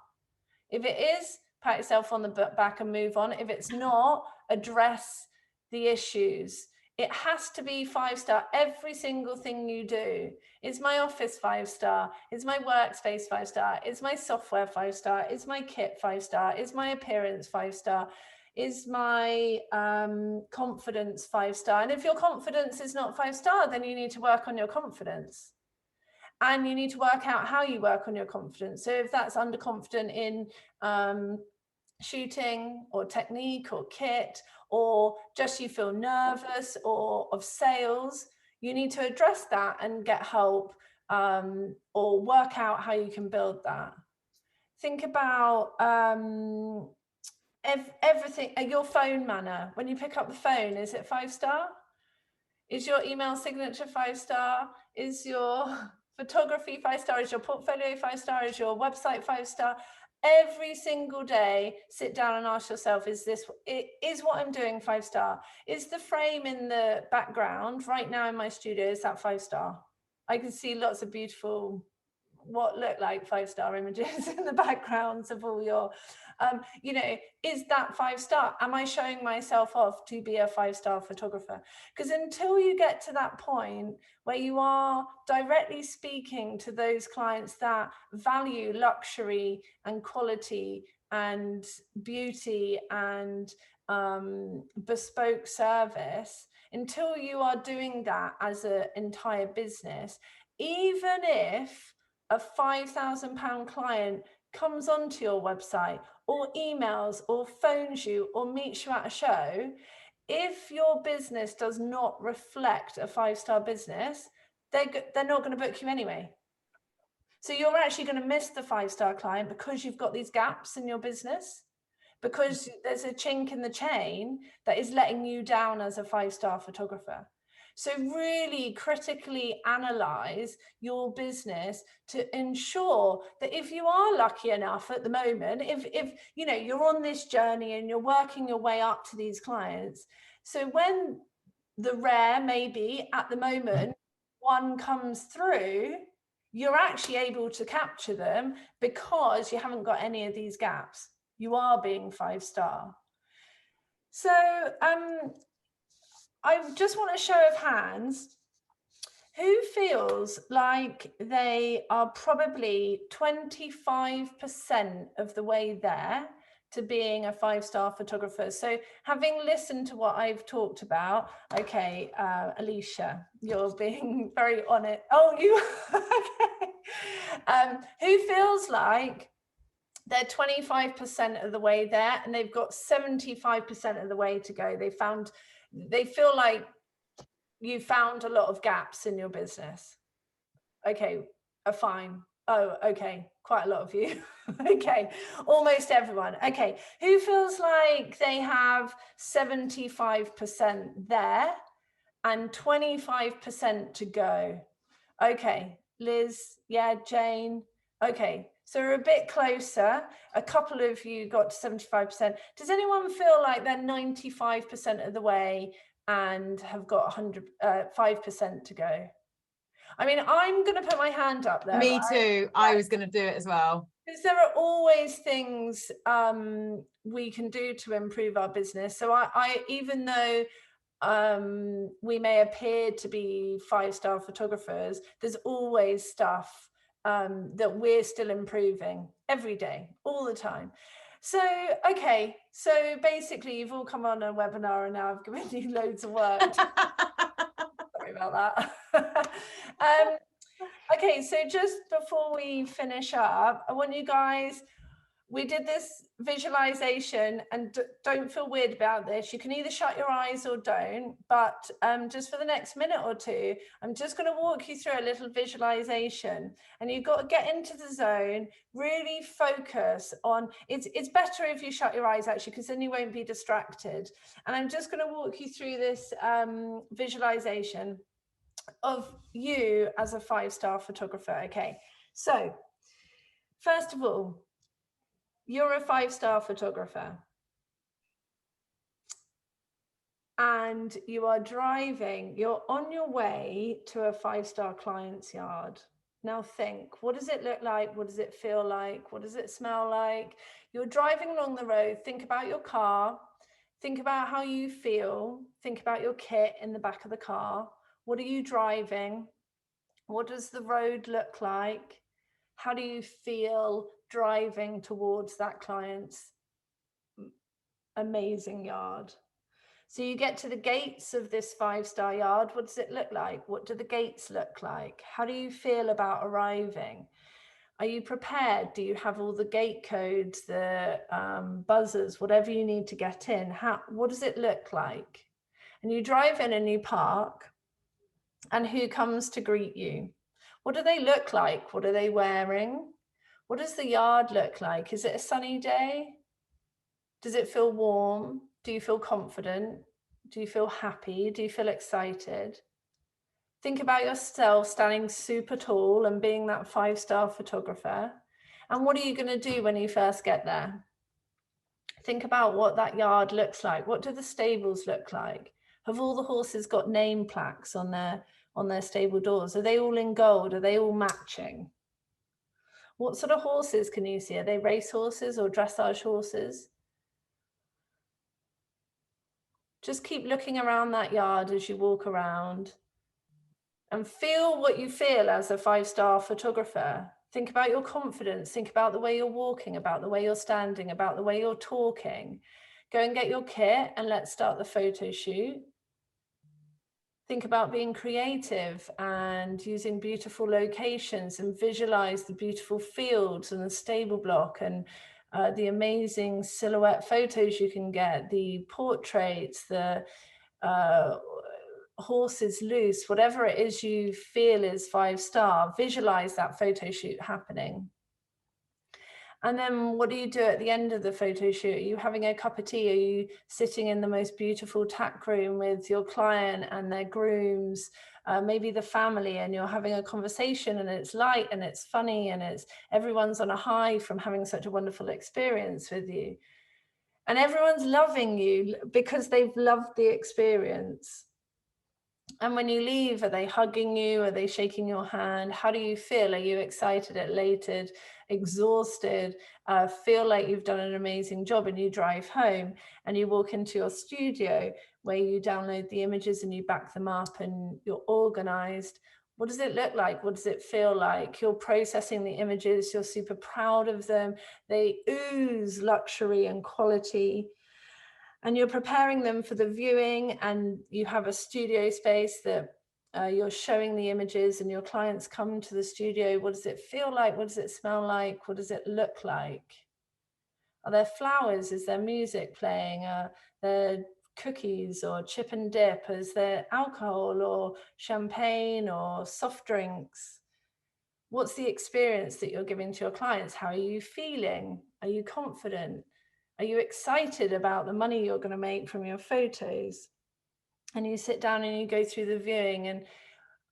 If it is, pat yourself on the back and move on. If it's not, address the issues. It has to be 5-star. Every single thing you do. Is my office 5-star? Is my workspace 5-star? Is my software 5-star? Is my kit 5-star? Is my appearance 5-star? Is my confidence 5-star? And if your confidence is not 5-star, then you need to work on your confidence. And you need to work out how you work on your confidence. So if that's underconfident in shooting or technique or kit, or just you feel nervous or of sales, you need to address that and get help, or work out how you can build that. Think about everything. Your phone manner. When you pick up the phone, is it 5-star? Is your email signature 5-star? Is your photography 5-star? Is your portfolio 5-star? Is your website 5-star? Every single day, sit down and ask yourself, is what I'm doing 5-star? Is the frame in the background right now in my studio, is that 5-star? I can see lots of beautiful, what look like 5-star images in the backgrounds of all your, you know, is that 5-star? Am I showing myself off to be a 5-star photographer? Because until you get to that point where you are directly speaking to those clients that value luxury and quality and beauty and bespoke service, until you are doing that as an entire business, even if a £5,000 client comes onto your website or emails or phones you or meets you at a show, if your business does not reflect a 5-star business, they're not going to book you anyway. So you're actually going to miss the 5-star client because you've got these gaps in your business, because there's a chink in the chain that is letting you down as a 5-star photographer. So really critically analyze your business to ensure that if you are lucky enough at the moment, if you know you're on this journey and you're working your way up to these clients, so when the rare maybe at the moment one comes through, you're actually able to capture them because you haven't got any of these gaps. You are being 5-star. So I just want a show of hands. Who feels like they are probably 25% of the way there to being a 5-star photographer? So having listened to what I've talked about, okay, Alicia, you're being very on it. Oh, you, okay. Who feels like they're 25% of the way there and they've got 75% of the way to go? They feel like you found a lot of gaps in your business. Okay, fine. Oh, okay, quite a lot of you. Okay, almost everyone. Okay, who feels like they have 75% there and 25% to go? Okay, Liz, yeah, Jane. Okay, so we're a bit closer. A couple of you got to 75%. Does anyone feel like they're 95% of the way and have got 5% to go? I mean, I'm going to put my hand up there. Me too. I was going to do it as well. Because there are always things we can do to improve our business. So I even though we may appear to be 5-star photographers, there's always stuff that we're still improving every day, all the time. So, okay, so basically you've all come on a webinar and now I've given you loads of work. Sorry about that. Okay, so just before we finish up, I want you guys, we did this visualization, and don't feel weird about this. You can either shut your eyes or don't, but just for the next minute or two, I'm just going to walk you through a little visualization, and you've got to get into the zone, really focus on, it's better if you shut your eyes actually, because then you won't be distracted. And I'm just going to walk you through this visualization of you as a 5-star photographer. Okay, so first of all, you're a 5-star photographer and you are driving, you're on your way to a 5-star client's yard. Now think, what does it look like? What does it feel like? What does it smell like? You're driving along the road. Think about your car. Think about how you feel. Think about your kit in the back of the car. What are you driving? What does the road look like? How do you feel driving towards that client's amazing yard? So you get to the gates of this 5-star yard. What does it look like? What do the gates look like? How do you feel about arriving? Are you prepared? Do you have all the gate codes, the buzzers, whatever you need to get in? What does it look like? And you drive in and you park, and who comes to greet you? What do they look like? What are they wearing? What does the yard look like? Is it a sunny day? Does it feel warm? Do you feel confident? Do you feel happy? Do you feel excited? Think about yourself standing super tall and being that 5-star photographer. And what are you going to do when you first get there? Think about what that yard looks like. What do the stables look like? Have all the horses got name plaques on their stable doors? Are they all in gold? Are they all matching? What sort of horses can you see? Are they race horses or dressage horses? Just keep looking around that yard as you walk around and feel what you feel as a 5-star photographer. Think about your confidence. Think about the way you're walking, about the way you're standing, about the way you're talking. Go and get your kit and let's start the photo shoot. Think about being creative and using beautiful locations and visualize the beautiful fields and the stable block and the amazing silhouette photos you can get, the portraits, the horses loose, whatever it is you feel is 5-star, visualize that photo shoot happening. And then what do you do at the end of the photo shoot? Are you having a cup of tea? Are you sitting in the most beautiful tack room with your client and their grooms, maybe the family, and you're having a conversation and it's light and it's funny and everyone's on a high from having such a wonderful experience with you. And everyone's loving you because they've loved the experience. And when you leave, are they hugging you? Are they shaking your hand? How do you feel? Are you excited, elated, exhausted, feel like you've done an amazing job? And you drive home and you walk into your studio where you download the images and you back them up and you're organized. What does it look like? What does it feel like? You're processing the images. You're super proud of them. They ooze luxury and quality. And you're preparing them for the viewing, and you have a studio space that you're showing the images, and your clients come to the studio. What does it feel like? What does it smell like? What does it look like? Are there flowers? Is there music playing? Are there cookies or chip and dip? Is there alcohol or champagne or soft drinks? What's the experience that you're giving to your clients? How are you feeling? Are you confident? Are you excited about the money you're going to make from your photos? And you sit down and you go through the viewing, and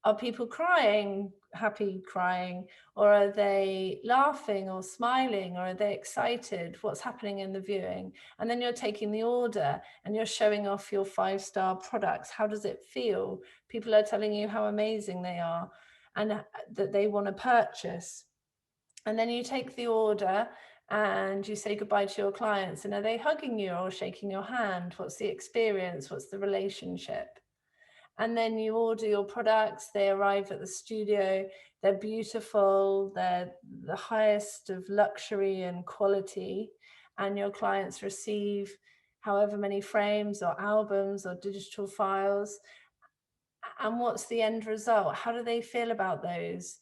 are people crying, happy crying, or are they laughing or smiling, or are they excited? What's happening in the viewing? And then you're taking the order and you're showing off your 5-star products. How does it feel? People are telling you how amazing they are and that they want to purchase. And then you take the order and you say goodbye to your clients, and are they hugging you or shaking your hand? What's the experience? What's the relationship? And then you order your products, they arrive at the studio, they're beautiful, they're the highest of luxury and quality, and your clients receive however many frames or albums or digital files. And what's the end result? How do they feel about those?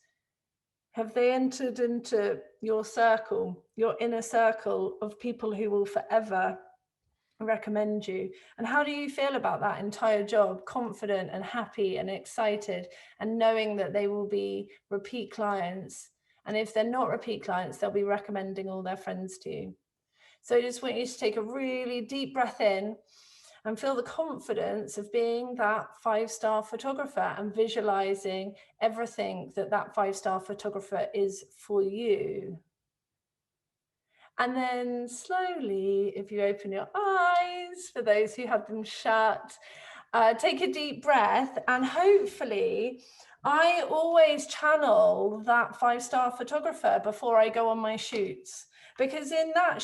Have they entered into your circle, your inner circle of people who will forever recommend you? And how do you feel about that entire job? Confident and happy and excited and knowing that they will be repeat clients. And if they're not repeat clients, they'll be recommending all their friends to you. So I just want you to take a really deep breath in and feel the confidence of being that 5-star photographer and visualizing everything that 5-star photographer is for you. And then slowly, if you open your eyes, for those who have them shut, take a deep breath, and hopefully I always channel that 5-star photographer before I go on my shoots, because in that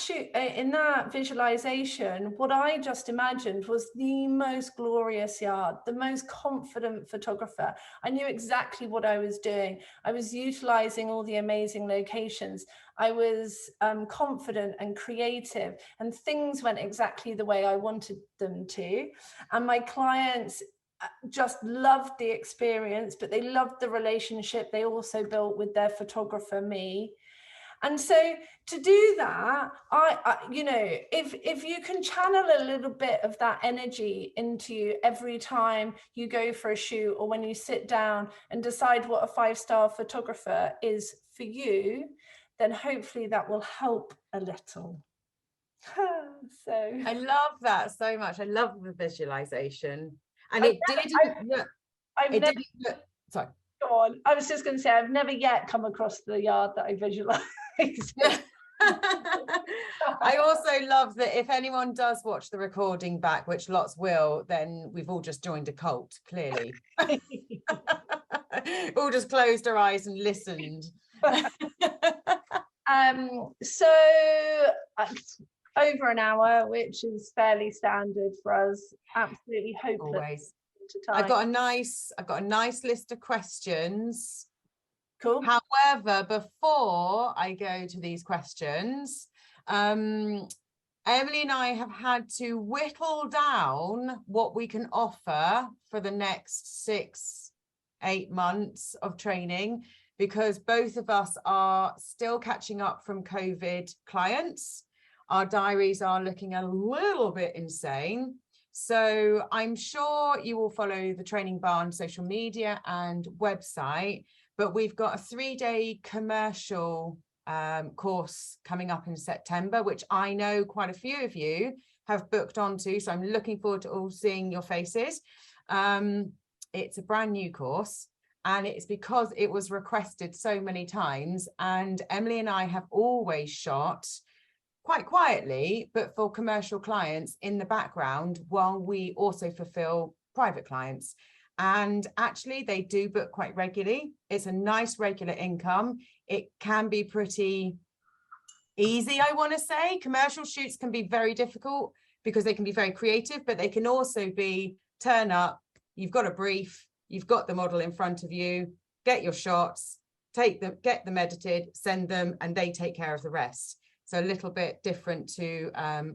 in that visualization, what I just imagined was the most glorious yard, the most confident photographer. I knew exactly what I was doing. I was utilizing all the amazing locations. I was confident and creative, and things went exactly the way I wanted them to. And my clients just loved the experience, but they loved the relationship they also built with their photographer, me. And so to do that, I you know, if you can channel a little bit of that energy into every time you go for a shoot, or when you sit down and decide what a 5-star photographer is for you, then hopefully that will help a little. So I love that so much. I love the visualization. And it didn't look, sorry. Go on. I was just going to say, I've never yet come across the yard that I visualized. I also love that if anyone does watch the recording back, which lots will, then we've all just joined a cult, clearly. All just closed our eyes and listened. So over an hour, which is fairly standard for us. Absolutely hopeless. Always. I've got a nice list of questions. Cool. However, before I go to these questions, Emily and I have had to whittle down what we can offer for the next 6-8 months of training, because both of us are still catching up from COVID clients. Our diaries are looking a little bit insane. So I'm sure you will follow the Training Barn social media and website, but we've got a 3-day commercial course coming up in September, which I know quite a few of you have booked onto. So I'm looking forward to all seeing your faces. It's a brand new course, and it's because it was requested so many times. And Emily and I have always shot quite quietly, but for commercial clients in the background, while we also fulfill private clients. And actually they do book quite regularly. It's a nice regular income. It can be pretty easy, I want to say. Commercial shoots can be very difficult because they can be very creative, but they can also be turn up, you've got a brief, you've got the model in front of you, get your shots, take them, get them edited, send them, and they take care of the rest. So a little bit different to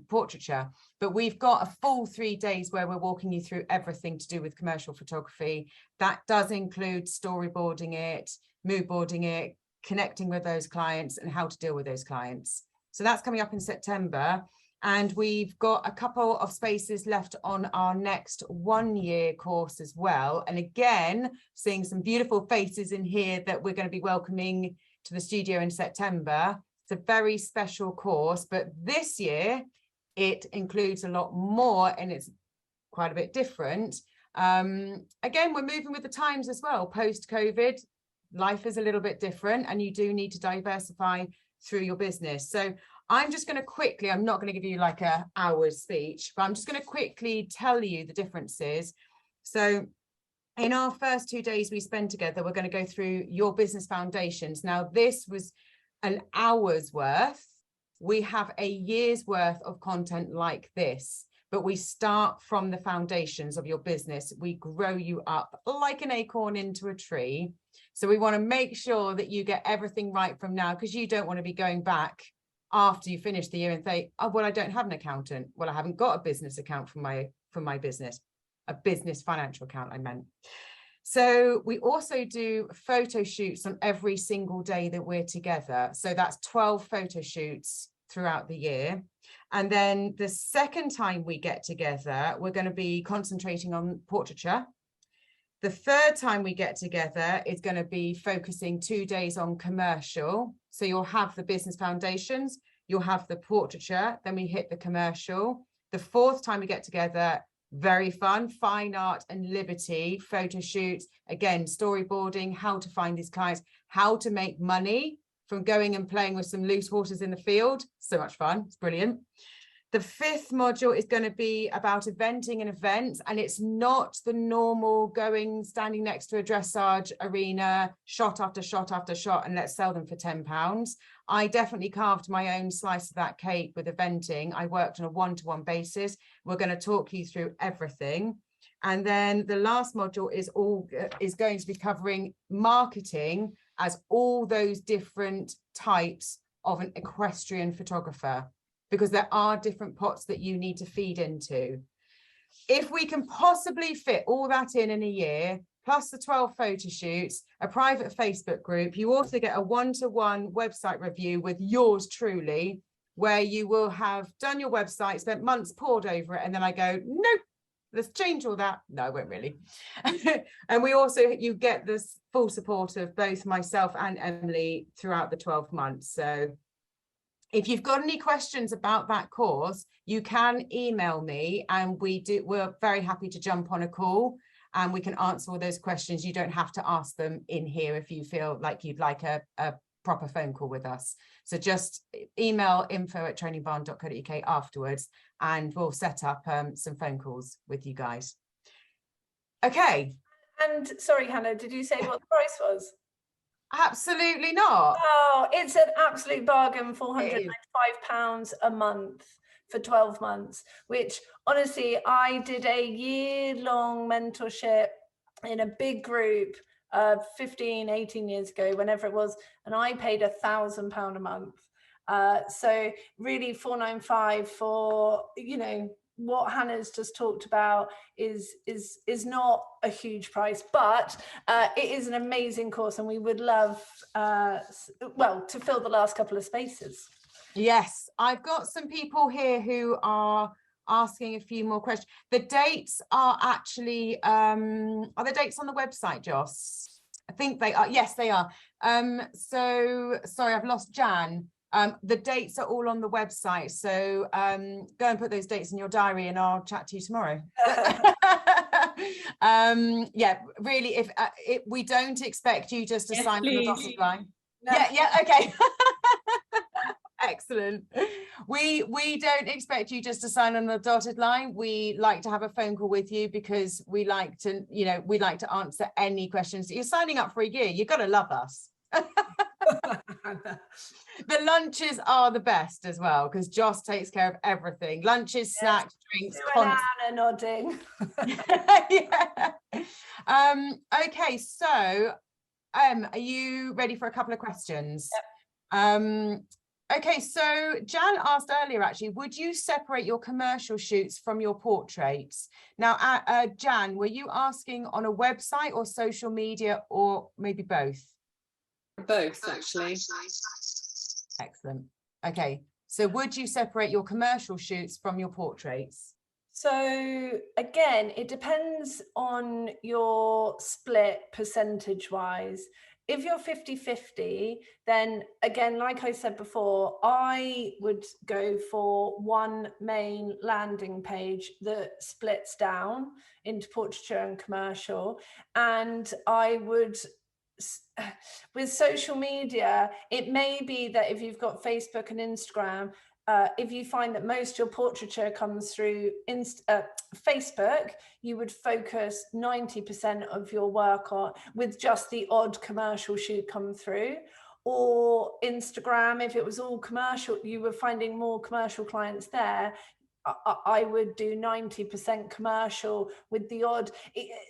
portraiture, but we've got a full 3 days where we're walking you through everything to do with commercial photography. That does include storyboarding it, mood boarding it, connecting with those clients, and how to deal with those clients. So that's coming up in September. And we've got a couple of spaces left on our next 1-year course as well. And again, seeing some beautiful faces in here that we're going to be welcoming to the studio in September. It's a very special course, but this year it includes a lot more and it's quite a bit different. Again, we're moving with the times as well. Post-COVID, life is a little bit different, and you do need to diversify through your business. So I'm just going to quickly, I'm not going to give you like an hour's speech, but I'm just going to quickly tell you the differences. So in our first 2 days we spend together, we're going to go through your business foundations. Now, this was an hour's worth. We have a year's worth of content like this, but we start from the foundations of your business. We grow you up like an acorn into a tree. So we want to make sure that you get everything right from now, because you don't want to be going back after you finish the year and say, oh, well, I don't have an accountant. Well, I haven't got a business account for my business, a business financial account, I meant. So we also do photo shoots on every single day that we're together. So that's 12 photo shoots throughout the year. And then the second time we get together, we're going to be concentrating on portraiture. The third time we get together is going to be focusing 2 days on commercial. So you'll have the business foundations, you'll have the portraiture, then we hit the commercial. The fourth time we get together, very fun, fine art and liberty, photo shoots, again, storyboarding, how to find these clients, how to make money from going and playing with some loose horses in the field. So much fun, it's brilliant. The 5th module is going to be about eventing and events, and it's not the normal standing next to a dressage arena, shot after shot after shot, and let's sell them for £10. I definitely carved my own slice of that cake with eventing. I worked on a one-to-one basis. We're going to talk you through everything. And then the last module is going to be covering marketing as all those different types of an equestrian photographer, because there are different pots that you need to feed into. If we can possibly fit all that in a year, plus the 12 photo shoots, a private Facebook group, you also get a one-to-one website review with yours truly, where you will have done your website, spent months pored over it, and then I go, nope, let's change all that. No, I won't really. And you get this full support of both myself and Emily throughout the 12 months. So if you've got any questions about that course, you can email me, and we're very happy to jump on a call and we can answer all those questions. You don't have to ask them in here if you feel like you'd like a proper phone call with us. So just email info@trainingbarn.co.uk afterwards, and we'll set up some phone calls with you guys. Okay. And sorry, Hannah, did you say what the price was? Absolutely not. Oh, it's an absolute bargain, £495 a month for 12 months, which honestly, I did a year-long mentorship in a big group 15, 18 years ago, whenever it was, and I paid £1,000 a month. So really 495 for, you know, what Hannah's just talked about is not a huge price, but it is an amazing course, and we would love to fill the last couple of spaces. Yes, I've got some people here who are asking a few more questions. The dates are actually are the dates on the website, Joss? I think they are. Yes, they are. So sorry, I've lost Jan. The dates are all on the website, so go and put those dates in your diary and I'll chat to you tomorrow. Yeah, really, if we don't expect you just to sign on the dotted line. No. Yeah, okay. Excellent. We don't expect you just to sign on the dotted line. We like to have a phone call with you because we like to, we like to answer any questions. You're signing up for a year. You've got to love us. The lunches are the best as well, because Joss takes care of everything. Lunches, snacks, drinks. Anna nodding. Yeah. Okay, so are you ready for a couple of questions? Yep. Okay, so Jan asked earlier, actually, would you separate your commercial shoots from your portraits? Now, Jan, were you asking on a website or social media, or maybe both? Both, actually. Excellent. Okay, so would you separate your commercial shoots from your portraits? So again, it depends on your split percentage wise. If you're 50-50, then again, like I said before, I would go for one main landing page that splits down into portraiture and commercial. And I would, with social media, it may be that if you've got Facebook and Instagram, if you find that most of your portraiture comes through Facebook, you would focus 90% of your work on, with just the odd commercial shoot come through. Or Instagram, if it was all commercial, you were finding more commercial clients there. I would do 90% commercial with the odd.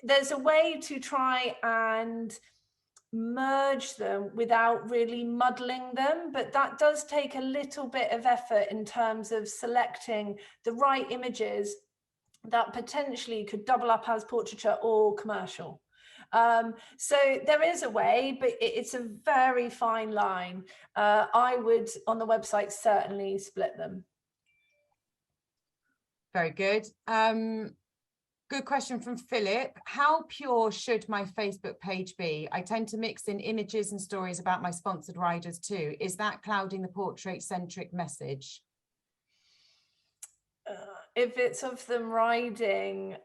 There's a way to try and merge them without really muddling them, but that does take a little bit of effort in terms of selecting the right images that potentially could double up as portraiture or commercial. So there is a way, but it's a very fine line. I would, on the website, certainly split them. Very good. Good question from Philip. How pure should my Facebook page be? I tend to mix in images and stories about my sponsored riders too. Is that clouding the portrait-centric message? If it's of them riding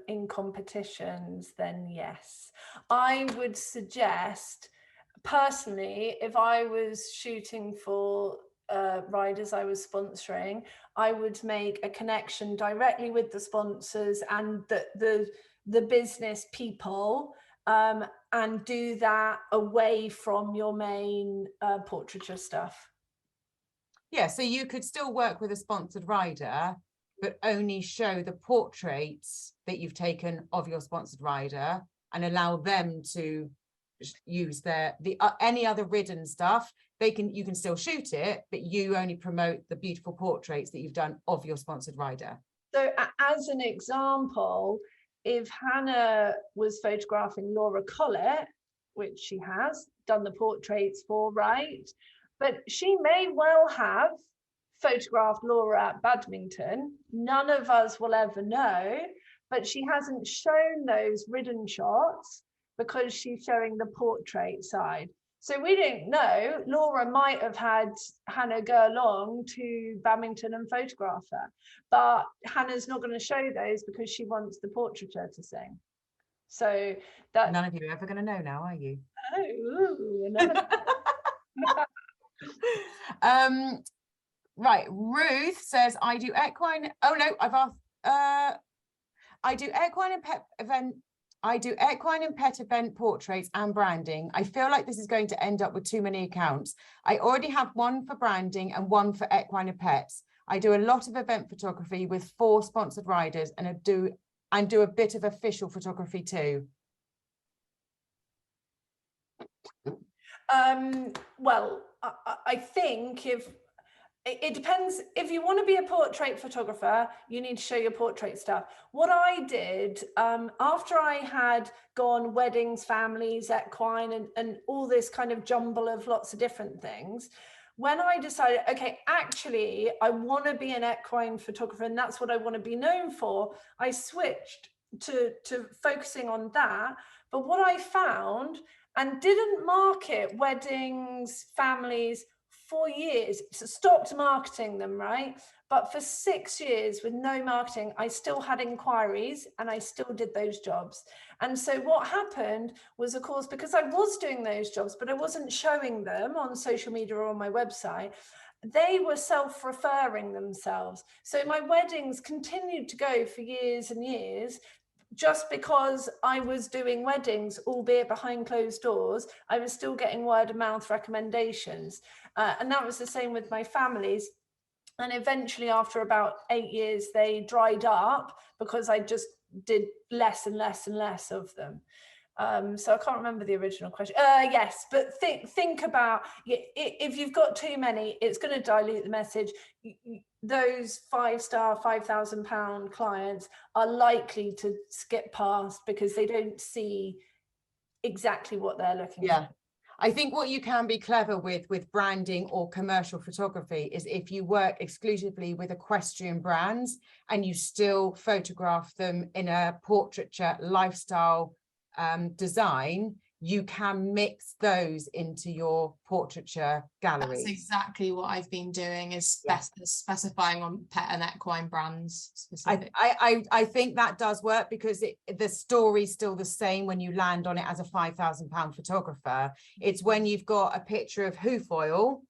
in competitions, then yes. I would suggest, personally, if I was shooting for riders I was sponsoring, I would make a connection directly with the sponsors and the business people, and do that away from your main portraiture stuff. Yeah, so you could still work with a sponsored rider, but only show the portraits that you've taken of your sponsored rider and allow them to use any other ridden stuff. You can still shoot it, but you only promote the beautiful portraits that you've done of your sponsored rider. So as an example, if Hannah was photographing Laura Collett, which she has done the portraits for, right? But she may well have photographed Laura at Badminton. None of us will ever know, but she hasn't shown those ridden shots because she's showing the portrait side. So we don't know. Laura might have had Hannah go along to Badminton and photograph her, but Hannah's not going to show those because she wants the portraiture to sing. So that none of you are ever going to know now, are you? Oh, right, Ruth says, I do equine. Oh no, I've asked. I do equine and pet event. I do equine and pet event portraits and branding. I feel like this is going to end up with too many accounts. I already have one for branding and one for equine and pets. I do a lot of event photography with 4 sponsored riders and do a bit of official photography too. Well, I think it depends. If you want to be a portrait photographer, you need to show your portrait stuff. What I did after I had gone weddings, families, equine, and all this kind of jumble of lots of different things, when I decided, okay, actually, I want to be an equine photographer and that's what I want to be known for, I switched to focusing on that. But what I found, and didn't market weddings, families for years, stopped marketing them, right? But for 6 years with no marketing, I still had inquiries and I still did those jobs. And so what happened was, of course, because I was doing those jobs, but I wasn't showing them on social media or on my website, they were self-referring themselves. So my weddings continued to go for years and years, just because I was doing weddings, albeit behind closed doors, I was still getting word of mouth recommendations. And that was the same with my families. And eventually, after about 8 years, they dried up because I just did less and less and less of them. So I can't remember the original question. Yes, but think about, if you've got too many, it's going to dilute the message. Those 5-star, £5,000 clients are likely to skip past because they don't see exactly what they're looking for. I think what you can be clever with branding or commercial photography is if you work exclusively with equestrian brands and you still photograph them in a portraiture lifestyle design, you can mix those into your portraiture gallery. That's exactly what I've been doing, is specifying on pet and equine brands specifically. I think that does work because the story's still the same when you land on it as a £5,000 photographer. It's when you've got a picture of hoof oil,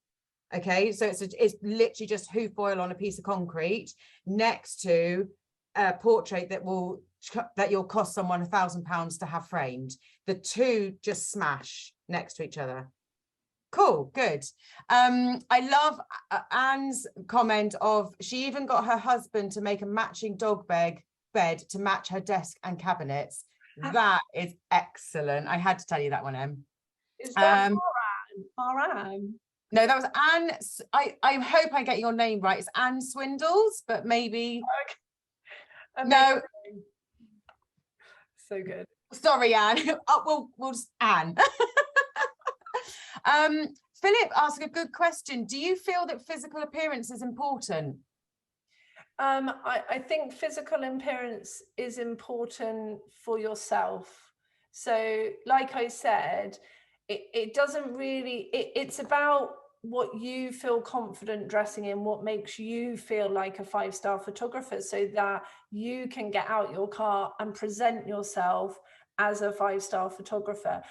okay, so it's literally just hoof oil on a piece of concrete next to a portrait that you'll cost someone £1,000 to have framed. The two just smash next to each other. Cool, good. I love Anne's comment of, she even got her husband to make a matching dog bed to match her desk and cabinets. That is excellent. I had to tell you that one, Em. Is that Anne? No, that was Anne. I hope I get your name right. It's Anne Swindles, but maybe. Okay. No. So good. Sorry, Anne. We'll just Anne. Philip asked a good question. Do you feel that physical appearance is important? I think physical appearance is important for yourself. So, like I said, it doesn't really, it's about what you feel confident dressing in, what makes you feel like a 5-star photographer, so that you can get out your car and present yourself as a 5-star photographer.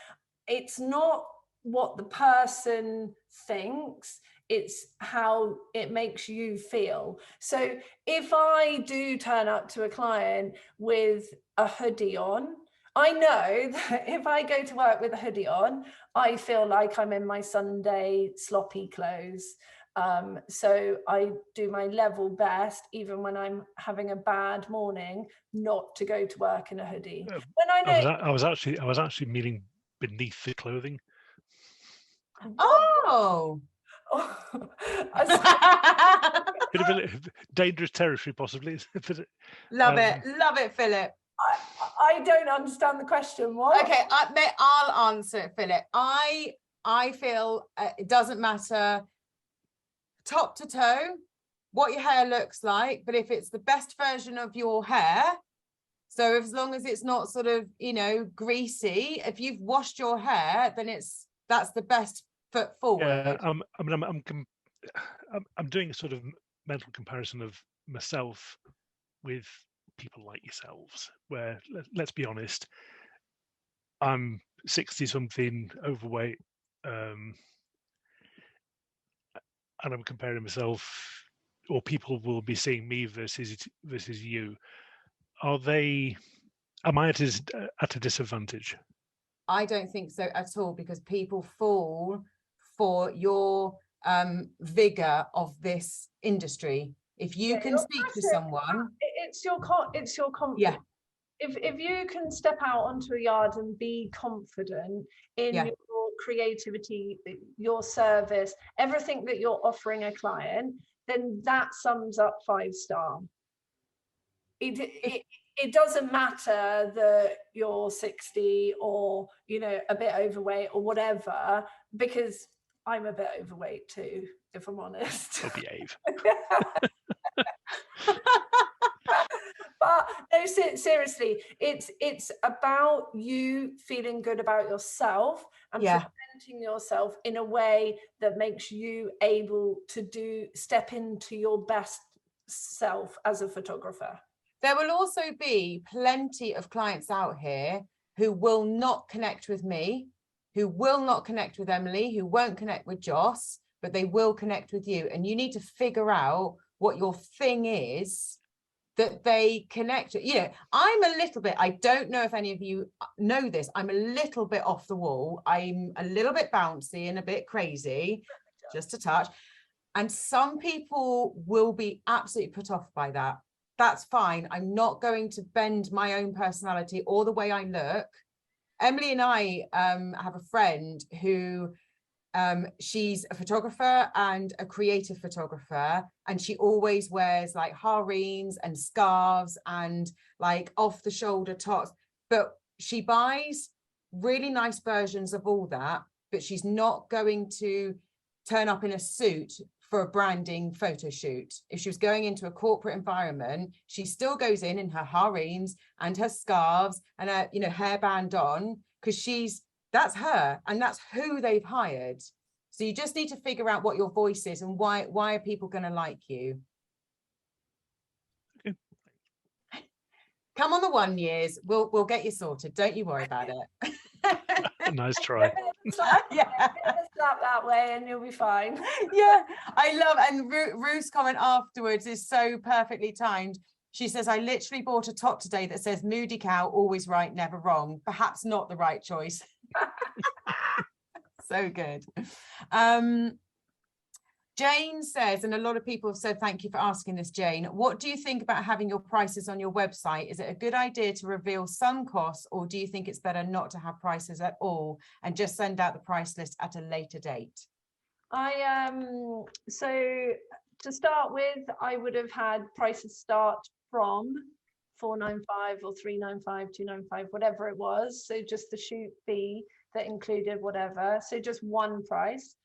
It's not what the person thinks, it's how it makes you feel. So if I do turn up to a client with a hoodie on, I know that if I go to work with a hoodie on, I feel like I'm in my Sunday sloppy clothes. So I do my level best, even when I'm having a bad morning, not to go to work in a hoodie. When I know I was actually meaning beneath the clothing. Oh. Bit of a dangerous territory, possibly. Love it, Philip. I don't understand the question. What? Okay, I'll answer it, Philip. I feel it doesn't matter top to toe what your hair looks like, but if it's the best version of your hair, so as long as it's not sort of, you know, greasy, if you've washed your hair, then that's the best foot forward. Yeah, I'm doing a sort of mental comparison of myself with people like yourselves, where let's be honest, I'm 60 something, overweight, and I'm comparing myself, or people will be seeing me versus you. Am I at a disadvantage? I don't think so at all, because people fall for your vigor of this industry. If you can speak to someone, it's your confidence. Yeah. If you can step out onto a yard and be confident in your creativity, your service, everything that you're offering a client, then that sums up 5-star. It doesn't matter that you're 60 or, you know, a bit overweight or whatever, because I'm a bit overweight too, if I'm honest. Oh, behave. But no, seriously, it's about you feeling good about yourself and presenting yourself in a way that makes you able to step into your best self as a photographer. There will also be plenty of clients out here who will not connect with me, who will not connect with Emily, who won't connect with Joss, but they will connect with you. And you need to figure out what your thing is that they connect to. You know, I'm a little bit, I don't know if any of you know this, I'm a little bit off the wall. I'm a little bit bouncy and a bit crazy, just a touch. And some people will be absolutely put off by that. That's fine. I'm not going to bend my own personality or the way I look. Emily and I have a friend who she's a photographer and a creative photographer, and she always wears like harems and scarves and like off the shoulder tops, but she buys really nice versions of all that, but she's not going to turn up in a suit for a branding photo shoot. If she was going into a corporate environment, she still goes in her harems and her scarves and her, you know, hairband on, because that's her and that's who they've hired. So you just need to figure out what your voice is and why are people going to like you. Okay. Come on the 1 years, we'll get you sorted. Don't you worry about it. Nice try. Slap that way and you'll be fine. Yeah, I love, and Ruth's comment afterwards is so perfectly timed. She says, I literally bought a top today that says moody cow, always right, never wrong. Perhaps not the right choice. So good. Jane says, and a lot of people have said, thank you for asking this, Jane. What do you think about having your prices on your website? Is it a good idea to reveal some costs, or do you think it's better not to have prices at all and just send out the price list at a later date? So to start with, I would have had prices start from $495 or $395, $295, whatever it was. So just the shoot fee that included whatever. So just one price.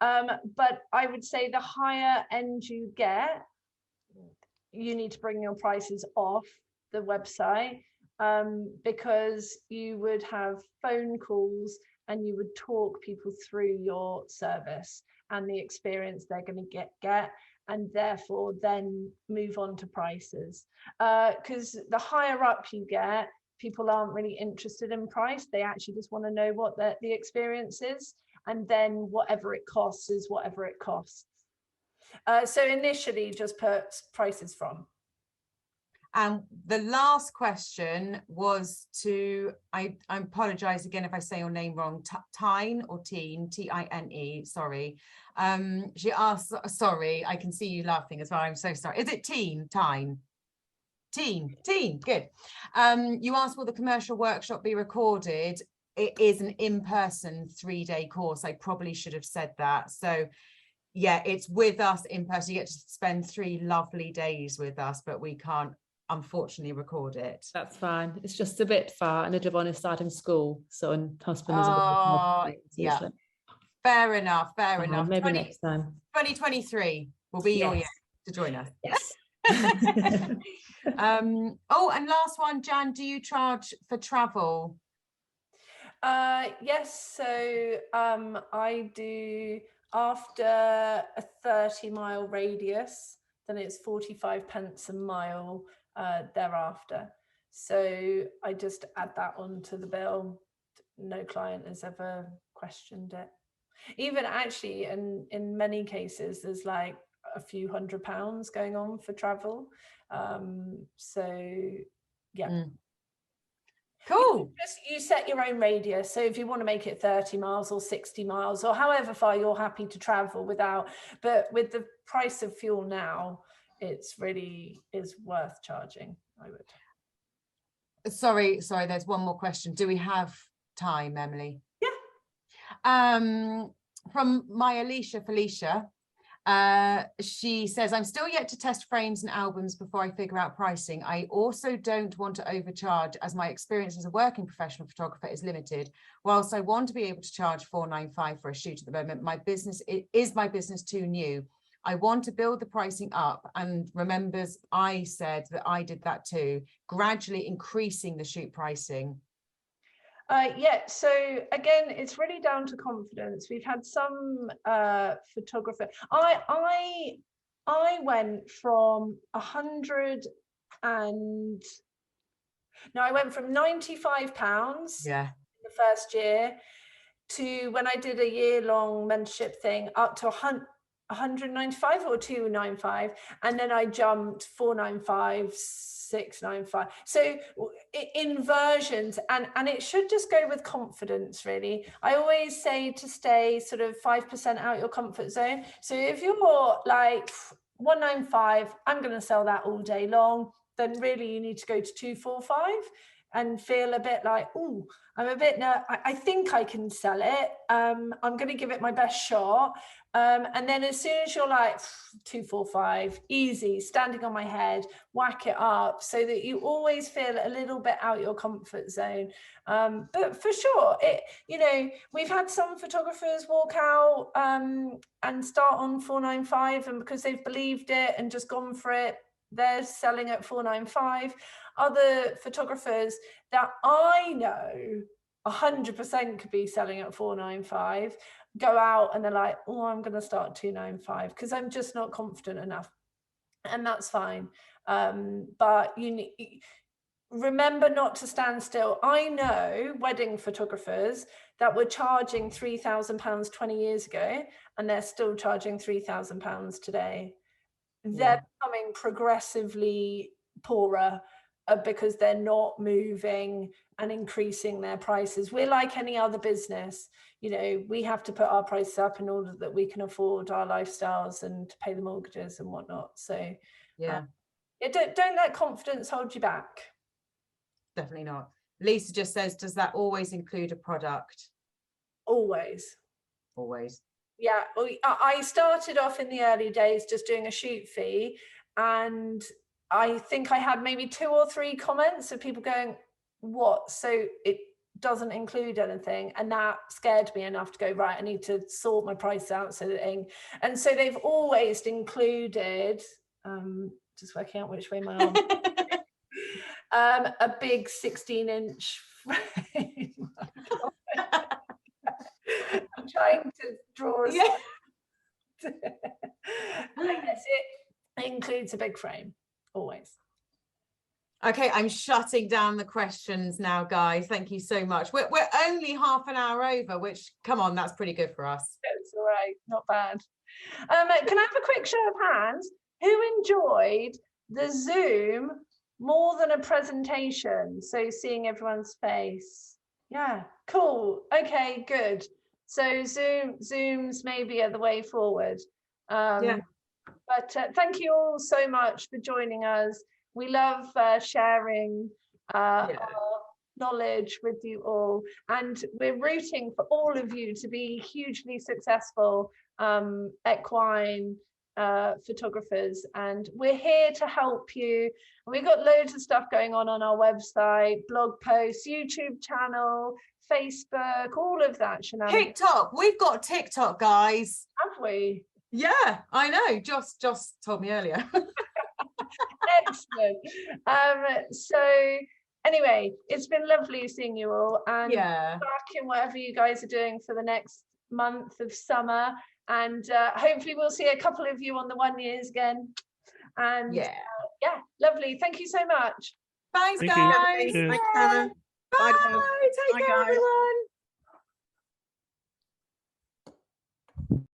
But I would say the higher end you get, you need to bring your prices off the website, because you would have phone calls and you would talk people through your service and the experience they're going to get, and therefore then move on to prices. Because the higher up you get, people aren't really interested in price. They actually just want to know what the experience is. and then whatever it costs is whatever it costs. So initially just put prices from. And the last question was to, I apologize again if I say your name wrong, Tine or Teen, Tine, sorry. She asked, sorry, I can see you laughing as well, I'm so sorry. Is it Teen, Tine? Teen, good. You asked, will the commercial workshop be recorded? It is an in-person 3-day course. I probably should have said that. So yeah, it's with us in person. You get to spend 3 lovely days with us, but we can't unfortunately record it. That's fine. It's just a bit far, and Devon is starting school, so and husband is yeah. Fair enough. Maybe next time. 2023 will be your year to join us. Yes. Oh, and last one, Jan, do you charge for travel? Yes, so I do, after a 30-mile radius, then it's 45 pence a mile thereafter. So I just add that onto the bill. No client has ever questioned it. Even actually in many cases, there's like a few £100 going on for travel. So yeah. Cool. You set your own radius. So if you want to make it 30 miles or 60 miles or however far you're happy to travel without, but with the price of fuel now, it's really is worth charging, I would. Sorry, there's one more question. Do we have time, Emily? Yeah. From my Felicia, she says, I'm still yet to test frames and albums before I figure out pricing. I also don't want to overcharge, as my experience as a working professional photographer is limited. Whilst I want to be able to charge $4.95 for a shoot at the moment, my business too new. I want to build the pricing up, and remembers I said that I did that too, gradually increasing the shoot pricing. Yeah, so again, it's really down to confidence. We've had some photographer. I went from I went from £95 in the first year to, when I did a year-long mentorship thing, up to 195 or 295, and then I jumped 495, 695. So in versions, and it should just go with confidence, really. I always say to stay sort of 5% out your comfort zone. So if you're like 195, I'm going to sell that all day long, then really you need to go to 245 and feel a bit like, oh, I'm a bit I think I can sell it. I'm going to give it my best shot. And then as soon as you're like 245, easy, standing on my head, whack it up, so that you always feel a little bit out your comfort zone. But for sure, we've had some photographers walk out and start on 495, and because they've believed it and just gone for it, they're selling at 495. Other photographers that I know 100% could be selling at 495 go out and they're like, oh, I'm going to start 295 because I'm just not confident enough, and that's fine. But remember not to stand still. I know wedding photographers that were charging £3,000 20 years ago, and they're still charging £3,000 today. They're becoming progressively poorer because they're not moving and increasing their prices. We're like any other business, we have to put our prices up in order that we can afford our lifestyles and to pay the mortgages and whatnot. So don't let confidence hold you back. Definitely not. Lisa just says, does that always include a product? Always. Yeah, I started off in the early days just doing a shoot fee, and I think I had maybe 2 or 3 comments of people going, what? So it doesn't include anything? And that scared me enough to go, right, I need to sort my price out. And so they've always included, just working out which way my arm, a big 16-inch frame. I'm trying to draw a I guess it includes a big frame, always. Okay, I'm shutting down the questions now, guys. Thank you so much. We're only half an hour over, which, come on, that's pretty good for us. It's all right, not bad. Can I have a quick show of hands? Who enjoyed the Zoom more than a presentation? So seeing everyone's face. Yeah, cool. Okay, good. So Zooms maybe are the way forward. Yeah. But thank you all so much for joining us. We love sharing our knowledge with you all, and we're rooting for all of you to be hugely successful equine photographers, and we're here to help you. We've got loads of stuff going on our website, blog posts, YouTube channel, Facebook, all of that shenanigans. TikTok, we've got TikTok, guys. Have we? Yeah, I know. Joss told me earlier. Excellent. So anyway, it's been lovely seeing you all, and back in whatever you guys are doing for the next month of summer, and hopefully we'll see a couple of you on the 1 years again. And yeah, lovely. Thank you so much. Thanks, Thank guys. you. Thanks, Hannah. Bye. Bye, Take care.